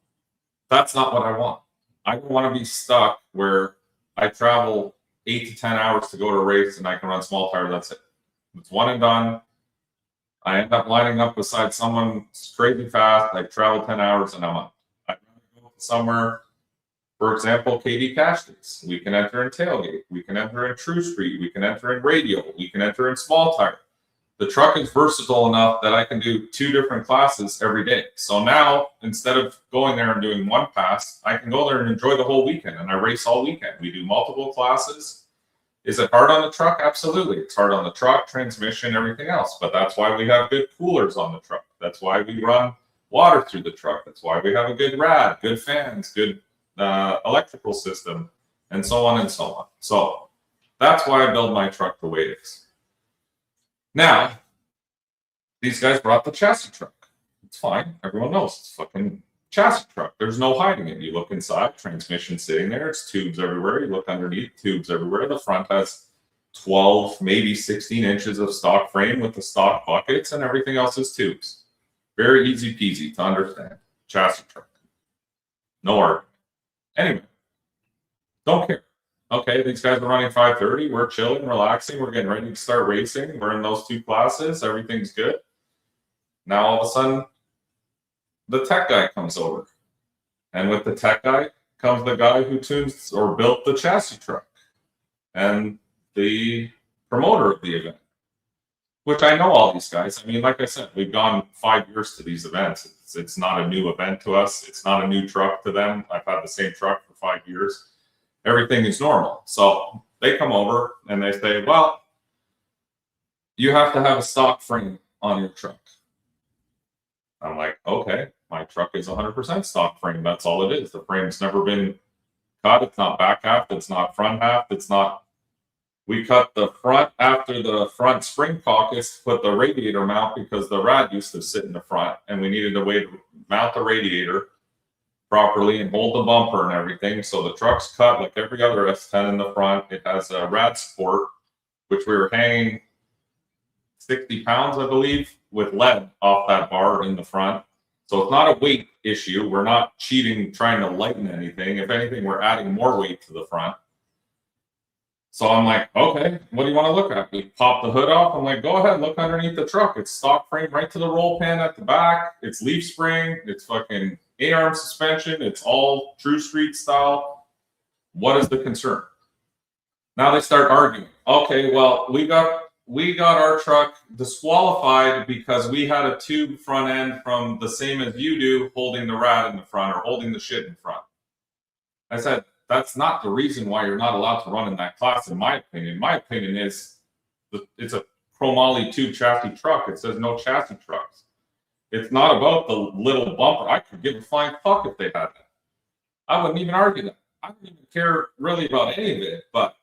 that's not what I want. I don't want to be stuck where I travel 8 to 10 hours to go to a race and I can run small tire. That's it. It's one and done. I end up lining up beside someone crazy fast. I travel 10 hours and I'm up. I go somewhere, for example, KD Cash Days. We can enter in tailgate. We can enter in True Street. We can enter in radial. We can enter in small tire. The truck is versatile enough that I can do 2 different classes every day. So now, instead of going there and doing 1 pass, I can go there and enjoy the whole weekend, and I race all weekend. We do multiple classes. Is it hard on the truck? Absolutely. It's hard on the truck, transmission, everything else. But that's why we have good coolers on the truck. That's why we run water through the truck. That's why we have a good rad, good fans, good electrical system, and so on and so on. So that's why I build my truck the way it is. Now, these guys brought the chassis truck. It's fine. Everyone knows it's fucking chassis truck. There's no hiding it. You look inside, transmission sitting there. It's tubes everywhere. You look underneath, tubes everywhere. The front has 12, maybe 16 inches of stock frame with the stock buckets, and everything else is tubes. Very easy peasy to understand. Chassis truck. No argument. Anyway, don't care. Okay, these guys are running 530. We're chilling, relaxing. We're getting ready to start racing. We're in those 2 classes. Everything's good. Now, all of a sudden, the tech guy comes over. And with the tech guy comes the guy who tunes or built the chassis truck and the promoter of the event, which I know all these guys. I mean, like I said, we've gone 5 years to these events. It's not a new event to us. It's not a new truck to them. I've had the same truck for 5 years. Everything is normal. So they come over and they say, well, you have to have a stock frame on your truck. I'm like, okay, my truck is 100% stock frame. That's all it is. The frame's never been cut. It's not back half. It's not front half. It's not. We cut the front after the front spring caucus to put the radiator mount because the rad used to sit in the front and we needed a way to mount the radiator properly and hold the bumper and everything. So the truck's cut like every other S10 in the front. It has a rad support, which we were hanging 60 pounds, I believe, with lead off that bar in the front. So it's not a weight issue. We're not cheating, trying to lighten anything. If anything, we're adding more weight to the front. So I'm like, okay, what do you want to look at? We pop the hood off. I'm like, go ahead, look underneath the truck. It's stock frame right to the roll pan at the back. It's leaf spring. It's fucking 8-arm suspension. It's all True Street style. What is the concern? Now they start arguing. Okay, well, we got our truck disqualified because we had a tube front end from the same as you do holding the rad in the front or holding the shit in front. I said, that's not the reason why you're not allowed to run in that class, in my opinion. My opinion is it's a chromoly tube chassis truck. It says no chassis trucks. It's not about the little bumper. I could give a flying fuck if they had that. I wouldn't even argue that. I don't even care really about any of it. But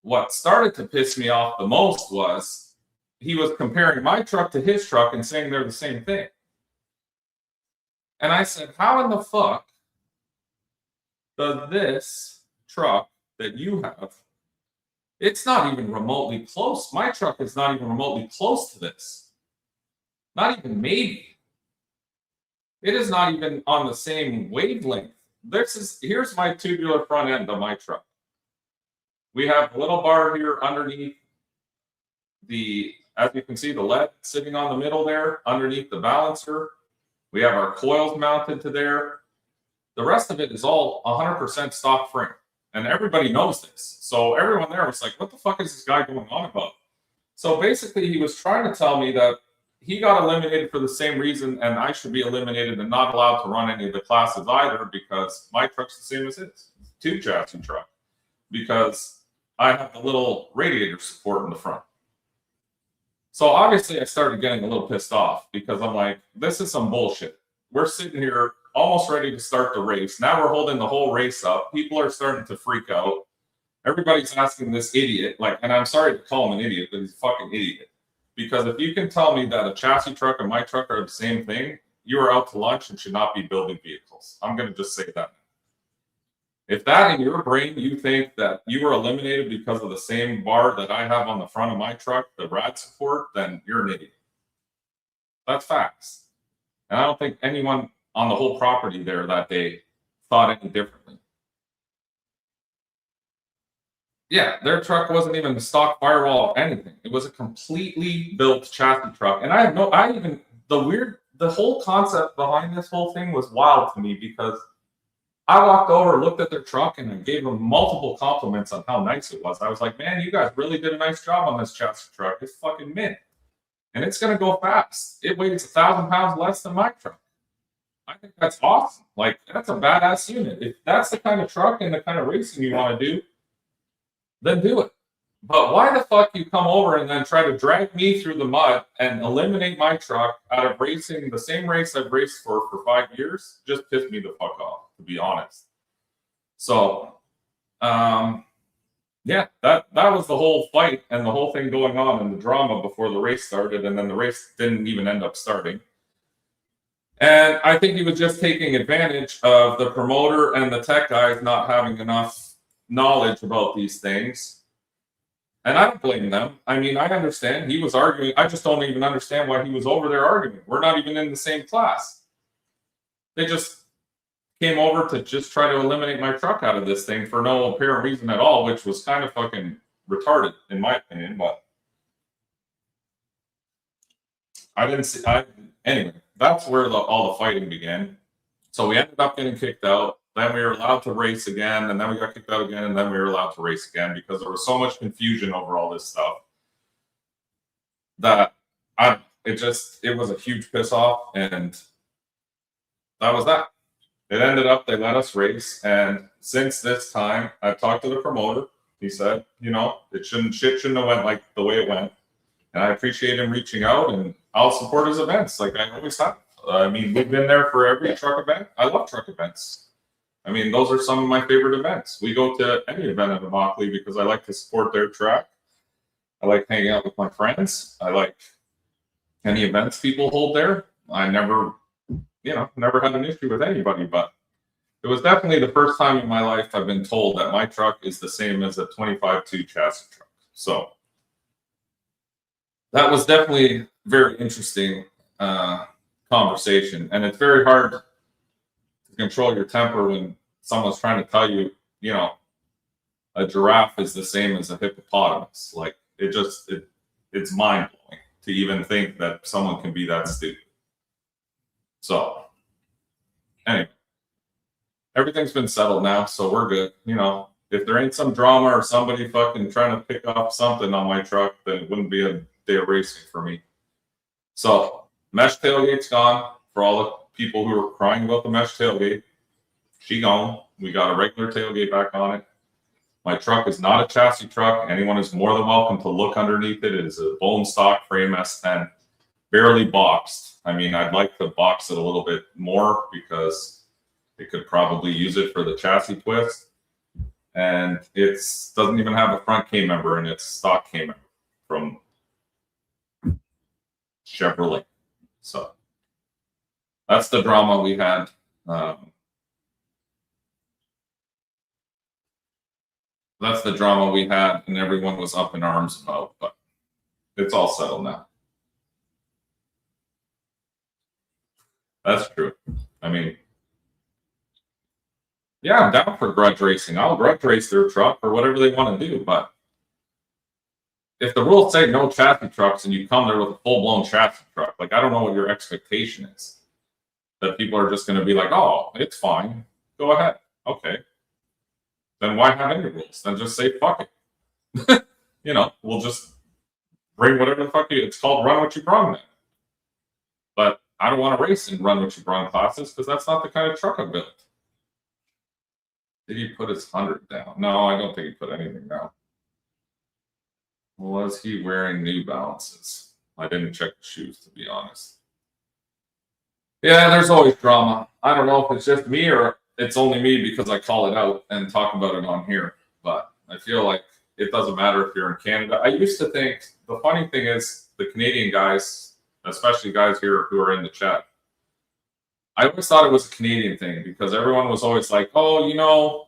what started to piss me off the most was he was comparing my truck to his truck and saying they're the same thing. And I said, how in the fuck does this truck that you have, it's not even remotely close. My truck is not even remotely close to this. Not even maybe. It is not even on the same wavelength. Here's my tubular front end of my truck. We have a little bar here underneath as you can see, the lead sitting on the middle there, underneath the balancer. We have our coils mounted to there. The rest of it is all 100% stock frame. And everybody knows this. So everyone there was like, what the fuck is this guy going on about? So basically he was trying to tell me that he got eliminated for the same reason, and I should be eliminated and not allowed to run any of the classes either, because my truck's the same as his. Tube chassis truck. Because I have the little radiator support in the front. So obviously I started getting a little pissed off because I'm like, this is some bullshit. We're sitting here almost ready to start the race. Now we're holding the whole race up. People are starting to freak out. Everybody's asking this idiot, like, and I'm sorry to call him an idiot, but he's a fucking idiot. Because if you can tell me that a chassis truck and my truck are the same thing, you are out to lunch and should not be building vehicles. I'm going to just say that. If that in your brain, you think that you were eliminated because of the same bar that I have on the front of my truck, the rad support, then you're an idiot. That's facts. And I don't think anyone on the whole property there that day thought any differently. Yeah, their truck wasn't even a stock firewall or anything. It was a completely built chassis truck. And the whole concept behind this whole thing was wild to me, because I walked over, looked at their truck, and I gave them multiple compliments on how nice it was. I was like, man, you guys really did a nice job on this chassis truck. It's fucking mint. And it's going to go fast. It weighs 1,000 pounds less than my truck. I think that's awesome. Like, that's a badass unit. If that's the kind of truck and the kind of racing you want to do, then do it. But why the fuck you come over and then try to drag me through the mud and eliminate my truck out of racing the same race I've raced for 5 years? Just pissed me the fuck off, to be honest. So, yeah, that was the whole fight and the whole thing going on and the drama before the race started, and then the race didn't even end up starting. And I think he was just taking advantage of the promoter and the tech guys not having enough knowledge about these things. And I don't blame them. I mean, I understand. He was arguing. I just don't even understand why he was over there arguing. We're not even in the same class. They just came over to just try to eliminate my truck out of this thing for no apparent reason at all, which was kind of fucking retarded, in my opinion. But I didn't see. Anyway, that's where all the fighting began. So we ended up getting kicked out. Then we were allowed to race again, and then we got kicked out again, and then we were allowed to race again because there was so much confusion over all this stuff that it was a huge piss off, and that was that. It ended up they let us race, and since this time, I've talked to the promoter. He said, shit shouldn't have went like the way it went, and I appreciate him reaching out, and I'll support his events like I always have. I mean, we've been there for every truck event. I love truck events. I mean, those are some of my favorite events. We go to any event at Immokalee because I like to support their track. I like hanging out with my friends. I like any events people hold there. I never had an issue with anybody, but it was definitely the first time in my life I've been told that my truck is the same as a 25-2 chassis truck. So that was definitely very interesting conversation. And it's very hard to control your temper when someone's trying to tell you, a giraffe is the same as a hippopotamus. Like, it's mind blowing to even think that someone can be that stupid. So, anyway, everything's been settled now, so we're good. If there ain't some drama or somebody fucking trying to pick up something on my truck, then it wouldn't be a day of racing for me. So, mesh tailgate's gone for all the people who were crying about the mesh tailgate. She gone. We got a regular tailgate back on it. My truck is not a chassis truck. Anyone is more than welcome to look underneath it. It is a bone stock frame S10, barely boxed. I mean, I'd like to box it a little bit more because it could probably use it for the chassis twist. And it doesn't even have a front K member in its stock K member from Chevrolet. So that's the drama we had. That's the drama we had, and everyone was up in arms about, but it's all settled now. That's true. I mean, yeah, I'm down for grudge racing. I'll grudge race their truck or whatever they want to do, but if the rules say no chassis trucks and you come there with a full-blown chassis truck, like, I don't know what your expectation is. That people are just going to be like, oh, it's fine. Go ahead. Okay. Then why have any rules? Then just say, fuck it. We'll just bring whatever the fuck it's called, run what you brung then. I don't want to race and run what you run classes because that's not the kind of truck I built. Did he put his 100 down? No, I don't think he put anything down. Was he wearing New Balances? I didn't check the shoes, to be honest. Yeah, there's always drama. I don't know if it's just me or it's only me because I call it out and talk about it on here. But I feel like it doesn't matter if you're in Canada. I used to think, the funny thing is, the Canadian guys, especially guys here who are in the chat, I always thought it was a Canadian thing because everyone was always like, oh, you know,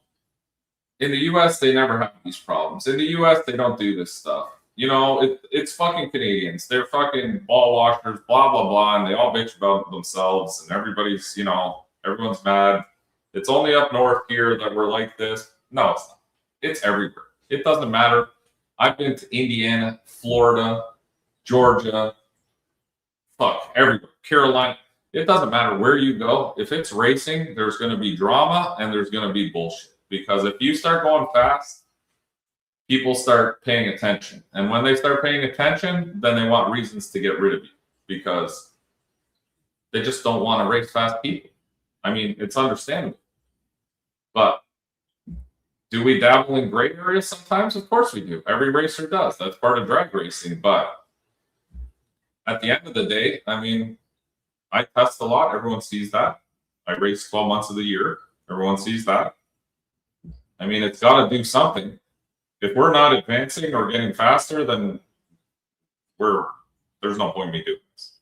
in the US, they never have these problems. In the US, they don't do this stuff. You know, it's fucking Canadians. They're fucking ball washers, blah, blah, blah, and they all bitch about themselves, and everybody's, you know, everyone's mad. It's only up north here that we're like this. No, it's not. It's everywhere. It doesn't matter. I've been to Indiana, Florida, Georgia, everywhere. Carolina. It doesn't matter where you go. If it's racing, there's going to be drama and there's going to be bullshit. Because if you start going fast, people start paying attention. And when they start paying attention, then they want reasons to get rid of you because they just don't want to race fast people. I mean, it's understandable. But do we dabble in gray areas sometimes? Of course we do. Every racer does. That's part of drag racing. But at the end of the day, I mean, I test a lot. Everyone sees that. I race 12 months of the year. Everyone sees that. I mean, it's got to do something. If we're not advancing or getting faster, then there's no point in me doing this.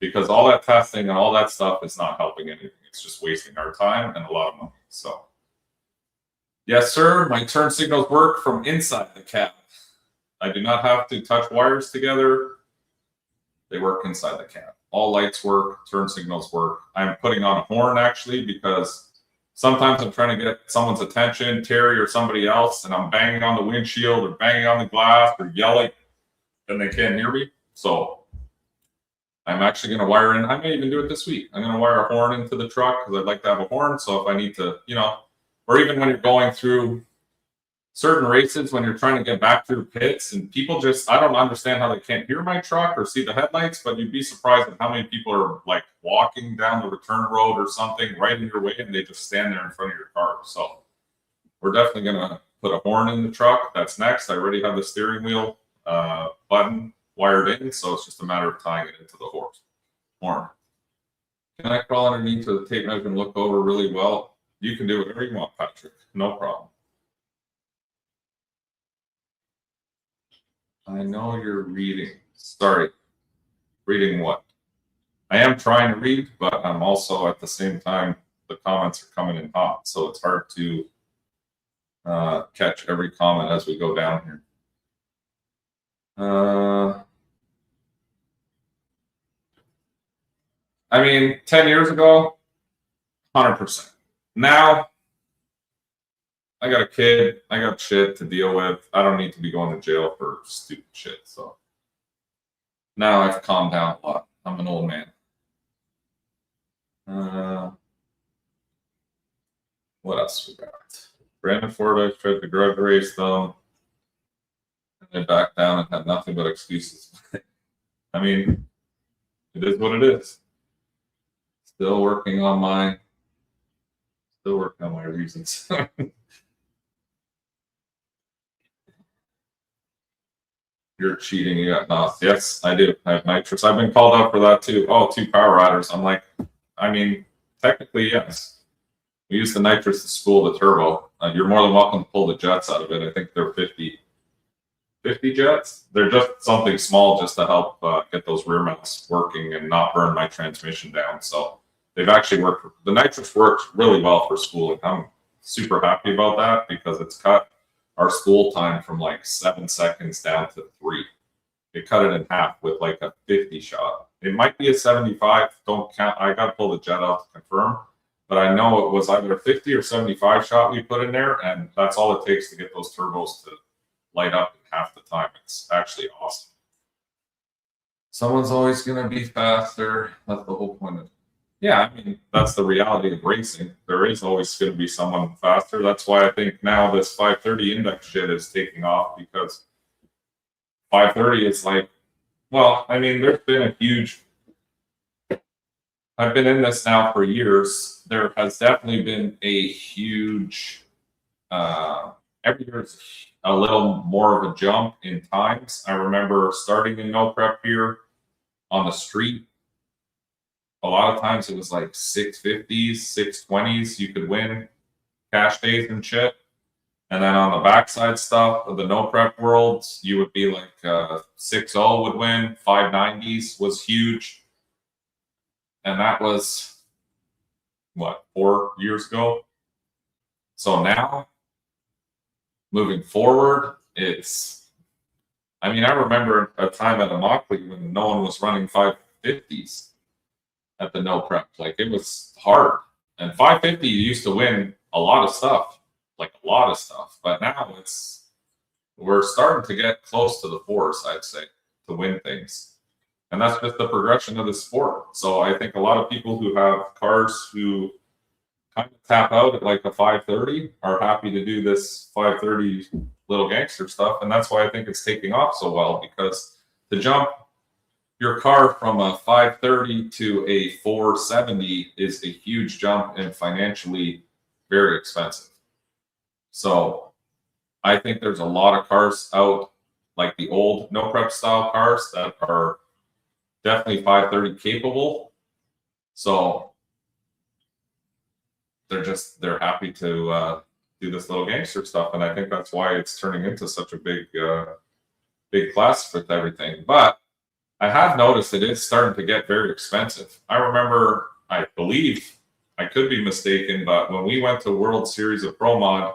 Because all that testing and all that stuff is not helping anything. It's just wasting our time and a lot of money. So, yes, sir, my turn signals work from inside the cab. I do not have to touch wires together. They work inside the cab. All lights work, turn signals work. I'm putting on a horn, actually, because sometimes I'm trying to get someone's attention, Terry or somebody else, and I'm banging on the windshield or banging on the glass or yelling, and they can't hear me. So I'm actually going to wire in. I may even do it this week. I'm going to wire a horn into the truck because I'd like to have a horn. So if I need to, you know, or even when you're going through certain races, when you're trying to get back through pits and people just, I don't understand how they can't hear my truck or see the headlights, but you'd be surprised at how many people are like walking down the return road or something right in your way and they just stand there in front of your car. So we're definitely going to put a horn in the truck. That's next. I already have the steering wheel button wired in, so it's just a matter of tying it into the horn. Can I crawl underneath to the tape measure and look over really well? You can do whatever you want, Patrick. No problem. I know you're reading. Sorry. Reading what? I am trying to read, but I'm also at the same time, the comments are coming in hot, so it's hard to catch every comment as we go down here. I mean, 10 years ago, 100%. Now, I got a kid. I got shit to deal with. I don't need to be going to jail for stupid shit. So now I've calmed down a lot. I'm an old man. What else we got? Brandon Ford, I tried to drug race them. And they backed down and had nothing but excuses. I mean, it is what it is. Still working on my reasons. You're cheating. You got NOS. Yes, I do. I have nitrous. I've been called out for that too. Oh, 2 power riders. I'm like, I mean, technically, yes. We use the nitrous to spool the turbo. You're more than welcome to pull the jets out of it. I think they're 50 jets. They're just something small just to help get those rear mounts working and not burn my transmission down. So they've actually worked. The nitrous works really well for spooling. I'm super happy about that because it's cut our spool time from like 7 seconds down to 3. It cut it in half with like a 50 shot. It might be a 75. Don't count. I got to pull the jet out to confirm. But I know it was either a 50 or 75 shot we put in there. And that's all it takes to get those turbos to light up in half the time. It's actually awesome. Someone's always going to be faster. That's the whole point of it. Yeah, I mean, that's the reality of racing. There is always going to be someone faster. That's why I think now this 530 index shit is taking off because 530 is like, well, I mean, there's been a huge I've been in this now for years. There has definitely been a huge, every year it's a little more of a jump in times. I remember starting in no prep here on the street. A lot of times it was like 650s, 620s. You could win cash days and shit. And then on the backside stuff of the no prep world, you would be like 6-0 would win. 590s was huge. And that was, what, 4 years ago? So now, moving forward, it's, I mean, I remember a time at a Mockley when no one was running 550s at the no prep. Like, it was hard. And 550 used to win a lot of stuff, like a lot of stuff. But now we're starting to get close to the 4s, I'd say, to win things. And that's just the progression of the sport. So I think a lot of people who have cars who kind of tap out at like a 530 are happy to do this 530 little gangster stuff. And that's why I think it's taking off so well, because to jump your car from a 530 to a 470 is a huge jump and financially very expensive. So I think there's a lot of cars out, like the old no prep style cars, that are definitely 530 capable. So they're happy to do this little gangster stuff. And I think that's why it's turning into such a big class with everything. But I have noticed it is starting to get very expensive. I remember, I believe, I could be mistaken, but when we went to World Series of Pro Mod,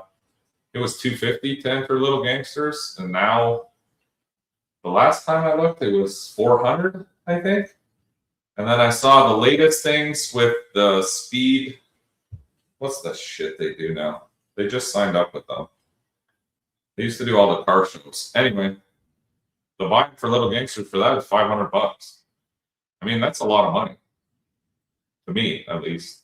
it was $250 to enter little gangsters. And now, the last time I looked, it was $400, I think. And then I saw the latest things with the speed. What's the shit they do now? They just signed up with them. They used to do all the car shows. Anyway, the buy-in for little gangsters for that is $500. I mean, that's a lot of money. To me, at least.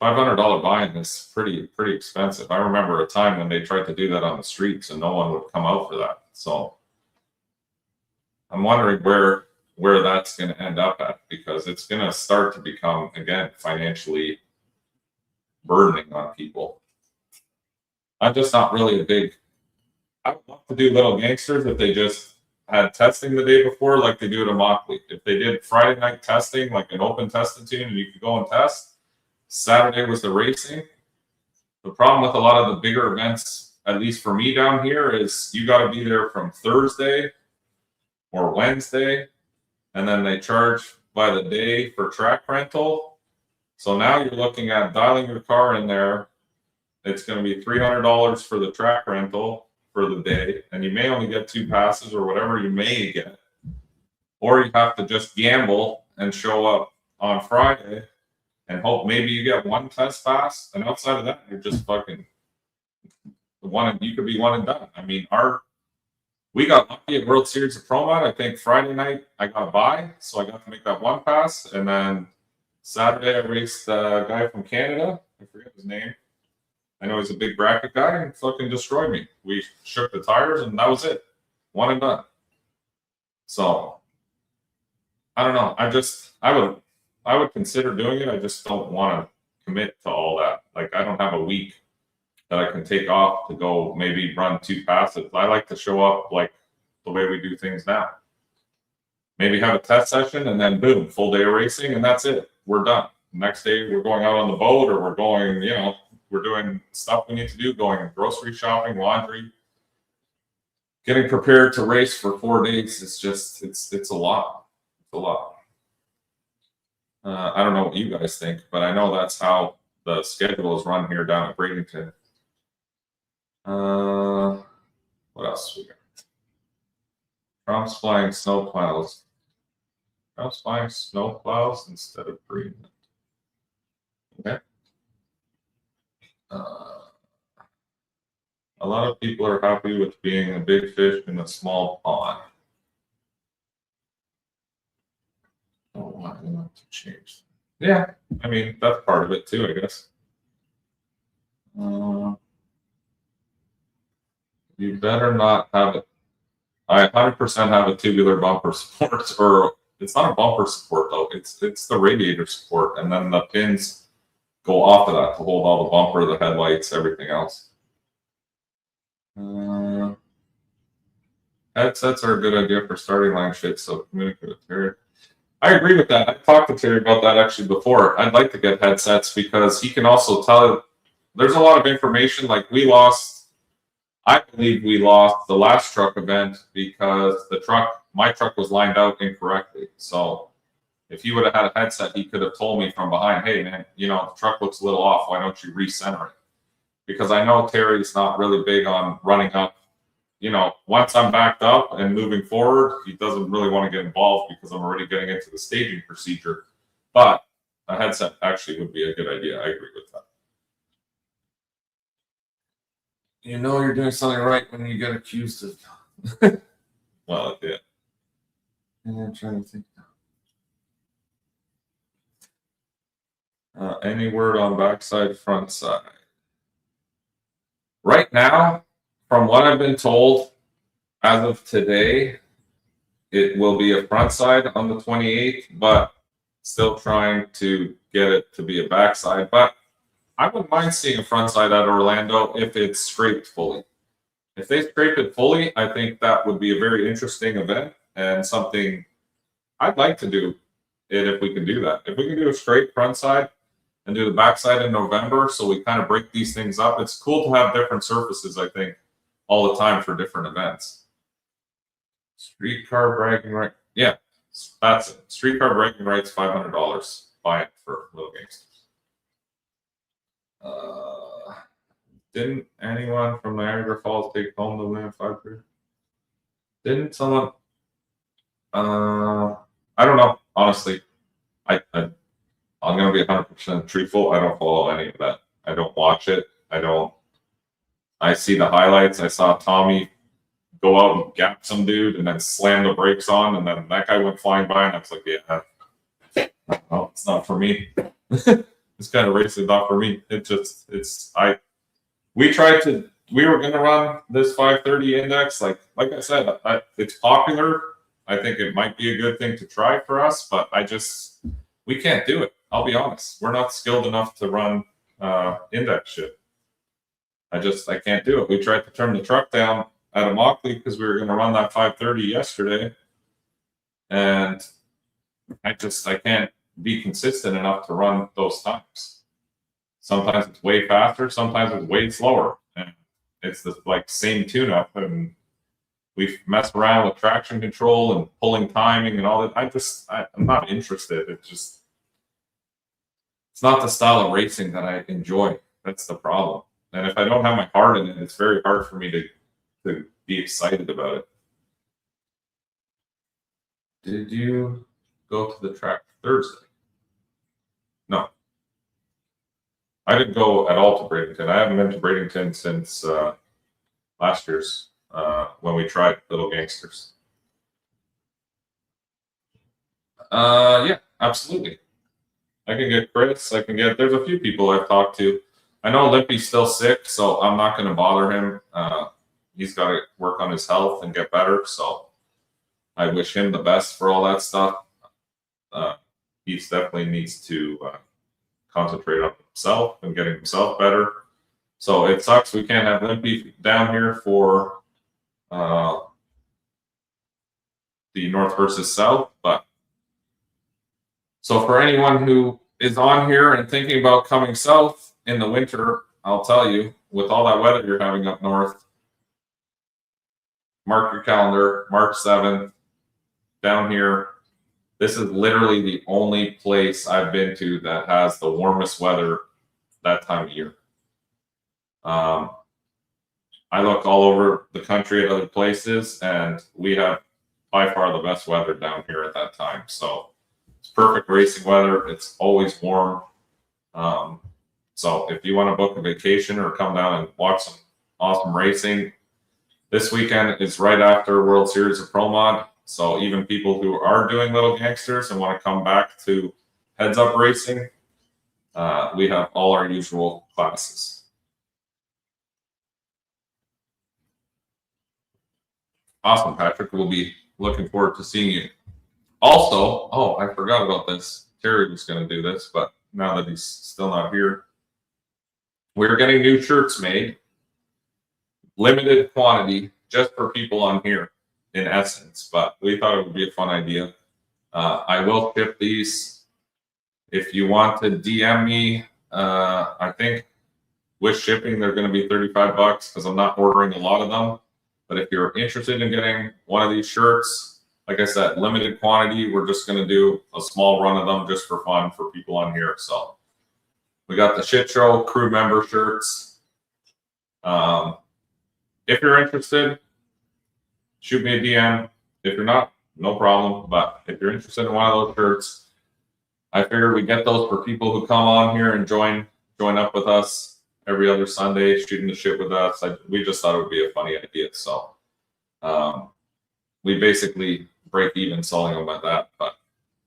$500 buy-in is pretty expensive. I remember a time when they tried to do that on the streets and no one would come out for that. So I'm wondering where that's going to end up at, because it's going to start to become, again, financially burdening on people. I'm just not really I would love to do little gangsters if they just had testing the day before, like they do at a Mockley. If they did Friday night testing, like an open testing team, and you could go and test. Saturday was the racing. The problem with a lot of the bigger events, at least for me down here, is you got to be there from Thursday or Wednesday, and then they charge by the day for track rental. So now you're looking at dialing your car in there. It's going to be $300 for the track rental for the day, and you may only get 2 passes or whatever you may get. Or you have to just gamble and show up on Friday and hope maybe you get 1 test pass, and outside of that, you're just fucking you could be one and done. I mean, we got lucky at World Series of Pro Mod. I think Friday night I got a bye, so I got to make that 1 pass, and then Saturday I raced a guy from Canada. I forget his name. I know he's a big bracket guy, and fucking destroyed me. We shook the tires, and that was it. 1 and done. So I don't know. I would consider doing it. I just don't want to commit to all that. Like, I don't have a week that I can take off to go maybe run 2 passes. I like to show up like the way we do things now. Maybe have a test session and then boom, full day of racing, and that's it. We're done. Next day we're going out on the boat, or we're going, we're doing stuff we need to do, going grocery shopping, laundry, getting prepared to race for 4 days. It's just, it's a lot. It's a lot. I don't know what you guys think, but I know that's how the schedule is run here down at Bradenton. What else we got? Trump's flying snow plows. Trump's flying snow plows instead of breeding. Okay. A lot of people are happy with being a big fish in a small pond. Oh, I want to change. Yeah, I mean, that's part of it too, I guess. You better not have it. I 100% have a tubular bumper sports or It's not a bumper support though. It's the radiator support, and then the pins go off of that to hold all the bumper, the headlights, everything else. Headsets are a good idea for starting line shit. So communicate with Terry. I agree with that. I talked to Terry about that actually before. I'd like to get headsets because he can also tell. There's a lot of information. Like I believe we lost the last truck event because my truck was lined out incorrectly. So if he would have had a headset, he could have told me from behind, hey man, the truck looks a little off. Why don't you recenter it? Because I know Terry's not really big on running up. Once I'm backed up and moving forward, he doesn't really want to get involved because I'm already getting into the staging procedure. But a headset actually would be a good idea. I agree with that. You're doing something right when you get accused of. Well, yeah. I'm trying to think. Any word on backside, front side? Right now, from what I've been told, as of today, it will be a front side on the 28th, but still trying to get it to be a backside. But I wouldn't mind seeing a front side at Orlando if it's scraped fully. If they scrape it fully, I think that would be a very interesting event and something I'd like to do it if we can do that. If we can do a straight front side and do the backside in November, so we kind of break these things up. It's cool to have different surfaces, I think, all the time for different events. Streetcar bragging right. Yeah, that's it. Streetcar bragging rights, $500. Buy it for Little Gangsters. Didn't anyone from Niagara Falls take home the win 5-3? Didn't someone? I don't know. Honestly, I'm gonna be 100% truthful. I don't follow any of that. I don't watch it. I see the highlights. I saw Tommy go out and gap some dude and then slam the brakes on, and then that guy went flying by, and I was like, yeah, no, it's not for me. This kind of race is not for me. We were gonna run this 530 index. Like I said, it's popular. I think it might be a good thing to try for us, but we can't do it. I'll be honest. We're not skilled enough to run index shit. I can't do it. We tried to turn the truck down at Immokalee because we were going to run that 530 yesterday, and I can't be consistent enough to run those times. Sometimes it's way faster, sometimes it's way slower, and it's the same tune-up, and we've messed around with traction control and pulling timing and all that. I'm not interested. It's not the style of racing that I enjoy. That's the problem. And if I don't have my heart in it, it's very hard for me to be excited about it. Did you go to the track Thursday? No. I didn't go at all to Bradenton. I haven't been to Bradenton since last year's when we tried Little Gangsters. Yeah, absolutely. I can get Chris. There's a few people I've talked to. I know Limpy's still sick, so I'm not going to bother him. He's got to work on his health and get better, so I wish him the best for all that stuff. He definitely needs to concentrate on himself and getting himself better. So it sucks we can't have Limpy down here for the North versus South, but so for anyone who is on here and thinking about coming south in the winter, I'll tell you, with all that weather you're having up north, mark your calendar, March 7th, down here. This is literally the only place I've been to that has the warmest weather that time of year. I look all over the country at other places, and we have by far the best weather down here at that time. So it's perfect racing weather. It's always warm. So if you want to book a vacation or come down and watch some awesome racing, this weekend is right after World Series of Pro Mod. So even people who are doing Little Gangsters and want to come back to heads up racing, we have all our usual classes. Awesome, Patrick. We'll be looking forward to seeing you. Also, oh, I forgot about this. Terry was going to do this, but now that he's still not here, we're getting new shirts made, limited quantity, just for people on here, in essence. But we thought it would be a fun idea. I will ship these. If you want to DM me, I think with shipping they're going to be $35 because I'm not ordering a lot of them. But if you're interested in getting one of these shirts, like I said, limited quantity. We're just going to do a small run of them just for fun for people on here. So we got the Shit Show crew member shirts. If you're interested, shoot me a DM. If you're not, no problem. But if you're interested in one of those shirts, I figured we get those for people who come on here and join up with us every other Sunday, shooting the shit with us. We just thought it would be a funny idea. So we basically break even selling them at that. But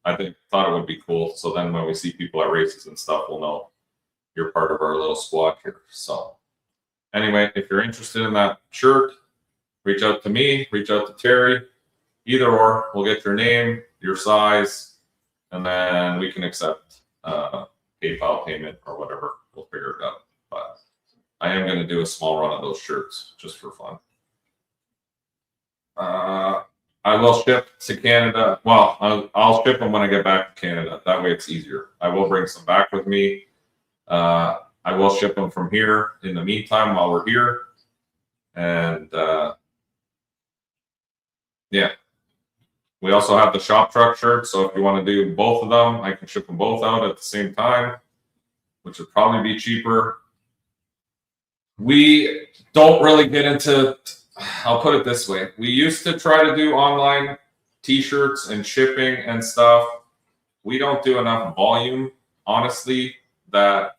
I thought it would be cool. So then when we see people at races and stuff, we'll know you're part of our little squad here. So anyway, if you're interested in that shirt, reach out to me, reach out to Terry. Either or, we'll get your name, your size, and then we can accept PayPal payment or whatever. We'll figure it out. But I am going to do a small run of those shirts just for fun. I will ship to Canada. Well, I'll ship them when I get back to Canada. That way it's easier. I will bring some back with me. I will ship them from here in the meantime while we're here. And yeah. We also have the shop truck shirt. So if you want to do both of them, I can ship them both out at the same time, which would probably be cheaper. We don't really get into, I'll put it this way. We used to try to do online t-shirts and shipping and stuff. We don't do enough volume, honestly, that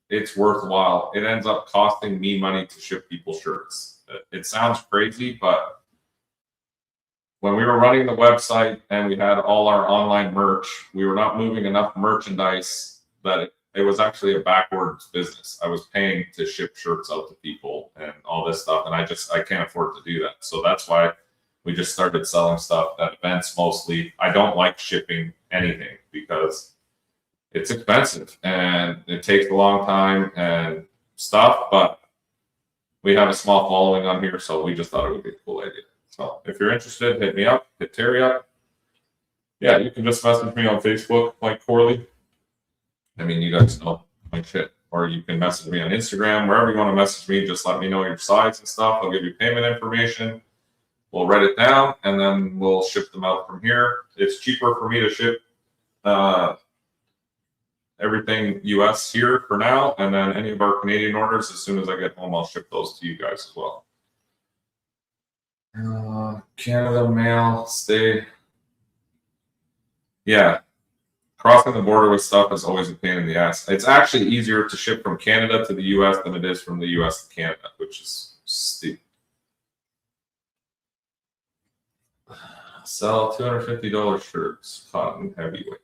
it's worthwhile. It ends up costing me money to ship people shirts. It sounds crazy, but when we were running the website and we had all our online merch, we were not moving enough merchandise that it was actually a backwards business. I was paying to ship shirts out to people and all this stuff, and I can't afford to do that. So that's why we just started selling stuff at events mostly. I don't like shipping anything because it's expensive and it takes a long time and stuff, but we have a small following on here, so we just thought it would be a cool idea. So if you're interested, hit me up, hit Terry up. Yeah, you can just message me on Facebook, Mike Corley. I mean, you guys know my shit. Or you can message me on Instagram, wherever you want to message me. Just let me know your size and stuff. I'll give you payment information. We'll write it down, and then we'll ship them out from here. It's cheaper for me to ship everything US here for now, and then any of our Canadian orders, as soon as I get home, I'll ship those to you guys as well. Canada mail, stay. Yeah. Crossing the border with stuff is always a pain in the ass. It's actually easier to ship from Canada to the US than it is from the US to Canada, which is steep. Sell $250 shirts, cotton heavyweight.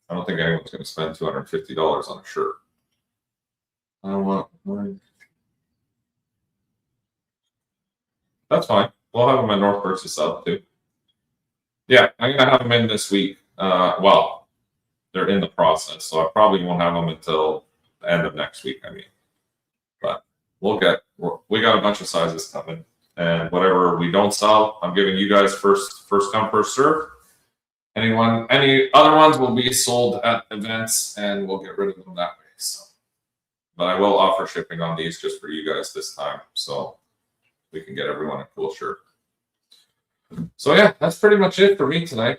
I don't think anyone's going to spend $250 on a shirt. I don't want. That's fine. We'll have them at North versus South too. Yeah, I'm going to have them in this week. Well, they're in the process, so I probably won't have them until the end of next week, I mean. But we got a bunch of sizes coming. And whatever we don't sell, I'm giving you guys first come, first serve. Any other ones will be sold at events, and we'll get rid of them that way. So, but I will offer shipping on these just for you guys this time, so we can get everyone a cool shirt. So yeah, that's pretty much it for me tonight.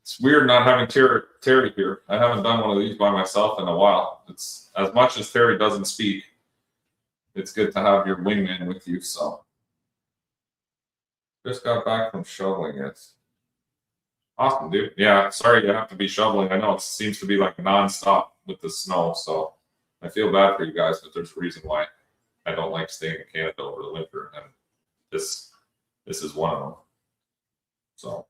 It's weird not having Terry here. I haven't done one of these by myself in a while. It's as much as Terry doesn't speak, it's good to have your wingman with you. So just got back from shoveling it. Awesome, dude. Yeah, sorry you have to be shoveling. I know it seems to be like nonstop with the snow, so I feel bad for you guys, but there's a reason why I don't like staying in Canada over the winter, and this is one of them. So,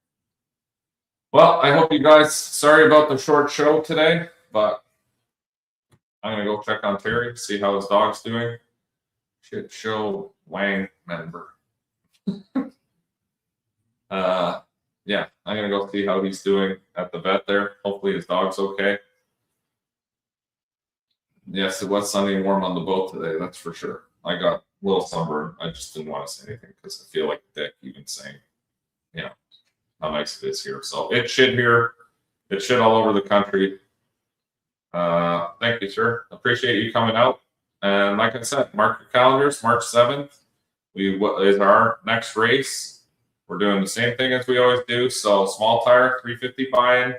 well, I hope you guys, sorry about the short show today, but I'm going to go check on Terry, see how his dog's doing. Shit show Wang member. yeah, I'm gonna go see how he's doing at the vet there. Hopefully his dog's okay. Yes, it was sunny and warm on the boat today, that's for sure. I got a little sunburn. I just didn't want to say anything because I feel like a dick even saying, you know, how nice it is here. So it's shit here. It's shit all over the country. Thank you, sir. Appreciate you coming out. And like I said, mark your calendars. March 7th is our next race. We're doing the same thing as we always do. So small tire, $350 buy-in,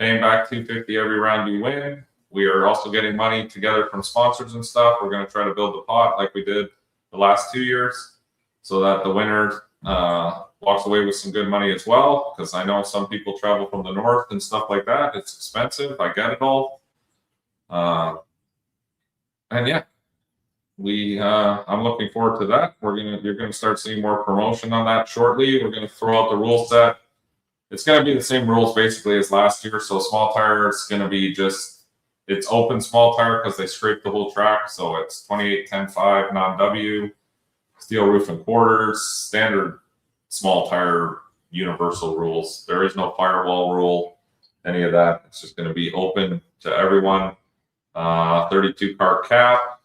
paying back $250 every round you win. We are also getting money together from sponsors and stuff. We're going to try to build the pot like we did the last 2 years, so that the winner walks away with some good money as well. Because I know some people travel from the north and stuff like that. It's expensive. I get it all. And yeah, I'm looking forward to that. You're gonna start seeing more promotion on that shortly. We're gonna throw out the rule set. It's gonna be the same rules basically as last year. So small tire, it's gonna be it's open small tire because they scraped the whole track. So it's 28, 10, 5 non-W, steel roof and quarters, standard small tire universal rules. There is no firewall rule, any of that. It's just gonna be open to everyone. 32 car cap.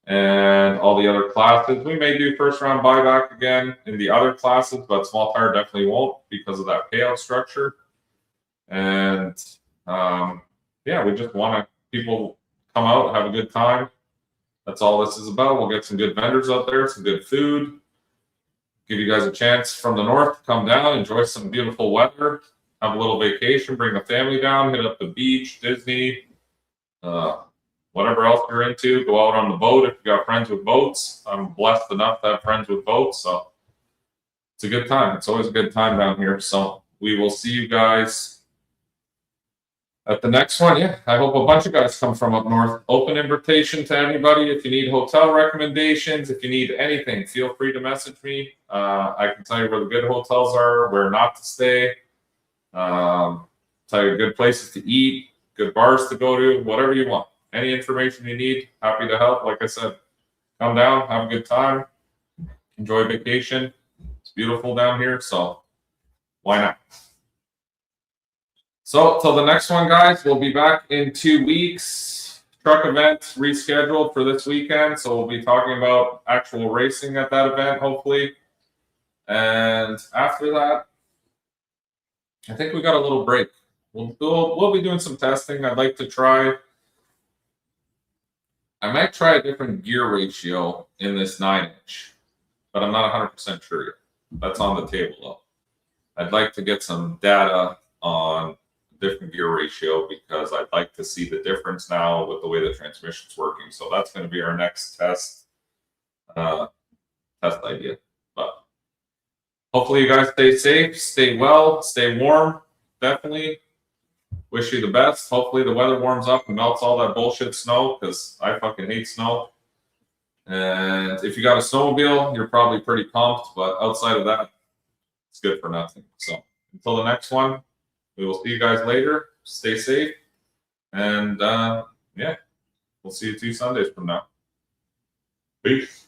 And all the other classes, we may do first round buyback again in the other classes, but small tire definitely won't because of that payout structure. And yeah, we just want people come out, have a good time. That's all this is about. We'll get some good vendors out there, some good food. Give you guys a chance from the north to come down, enjoy some beautiful weather, have a little vacation, bring the family down, hit up the beach, Disney, whatever else you're into. Go out on the boat if you got friends with boats. I'm blessed enough to have friends with boats, so it's a good time. It's always a good time down here. So we will see you guys at the next one. Yeah, I hope a bunch of guys come from up north. Open invitation to anybody. If you need hotel recommendations, if you need anything, feel free to message me. I can tell you where the good hotels are, where not to stay. Tell you good places to eat, good bars to go to, whatever you want. Any information you need, happy to help. Like I said, come down, have a good time, enjoy vacation. It's beautiful down here, so why not? So till the next one, guys, we'll be back in 2 weeks. Truck event rescheduled for this weekend, so we'll be talking about actual racing at that event, hopefully. And after that, I think we got a little break. We'll be doing some testing. I'd like to try. I might try a different gear ratio in this 9-inch, but I'm not 100% sure yet. That's on the table, though. I'd like to get some data on different gear ratio because I'd like to see the difference now with the way the transmission's working. So that's going to be our next test idea. But hopefully you guys stay safe, stay well, stay warm. Definitely. Wish you the best. Hopefully the weather warms up and melts all that bullshit snow because I fucking hate snow. And if you got a snowmobile, you're probably pretty pumped. But outside of that, it's good for nothing. So until the next one, we will see you guys later. Stay safe. And yeah, we'll see you 2 Sundays from now. Peace.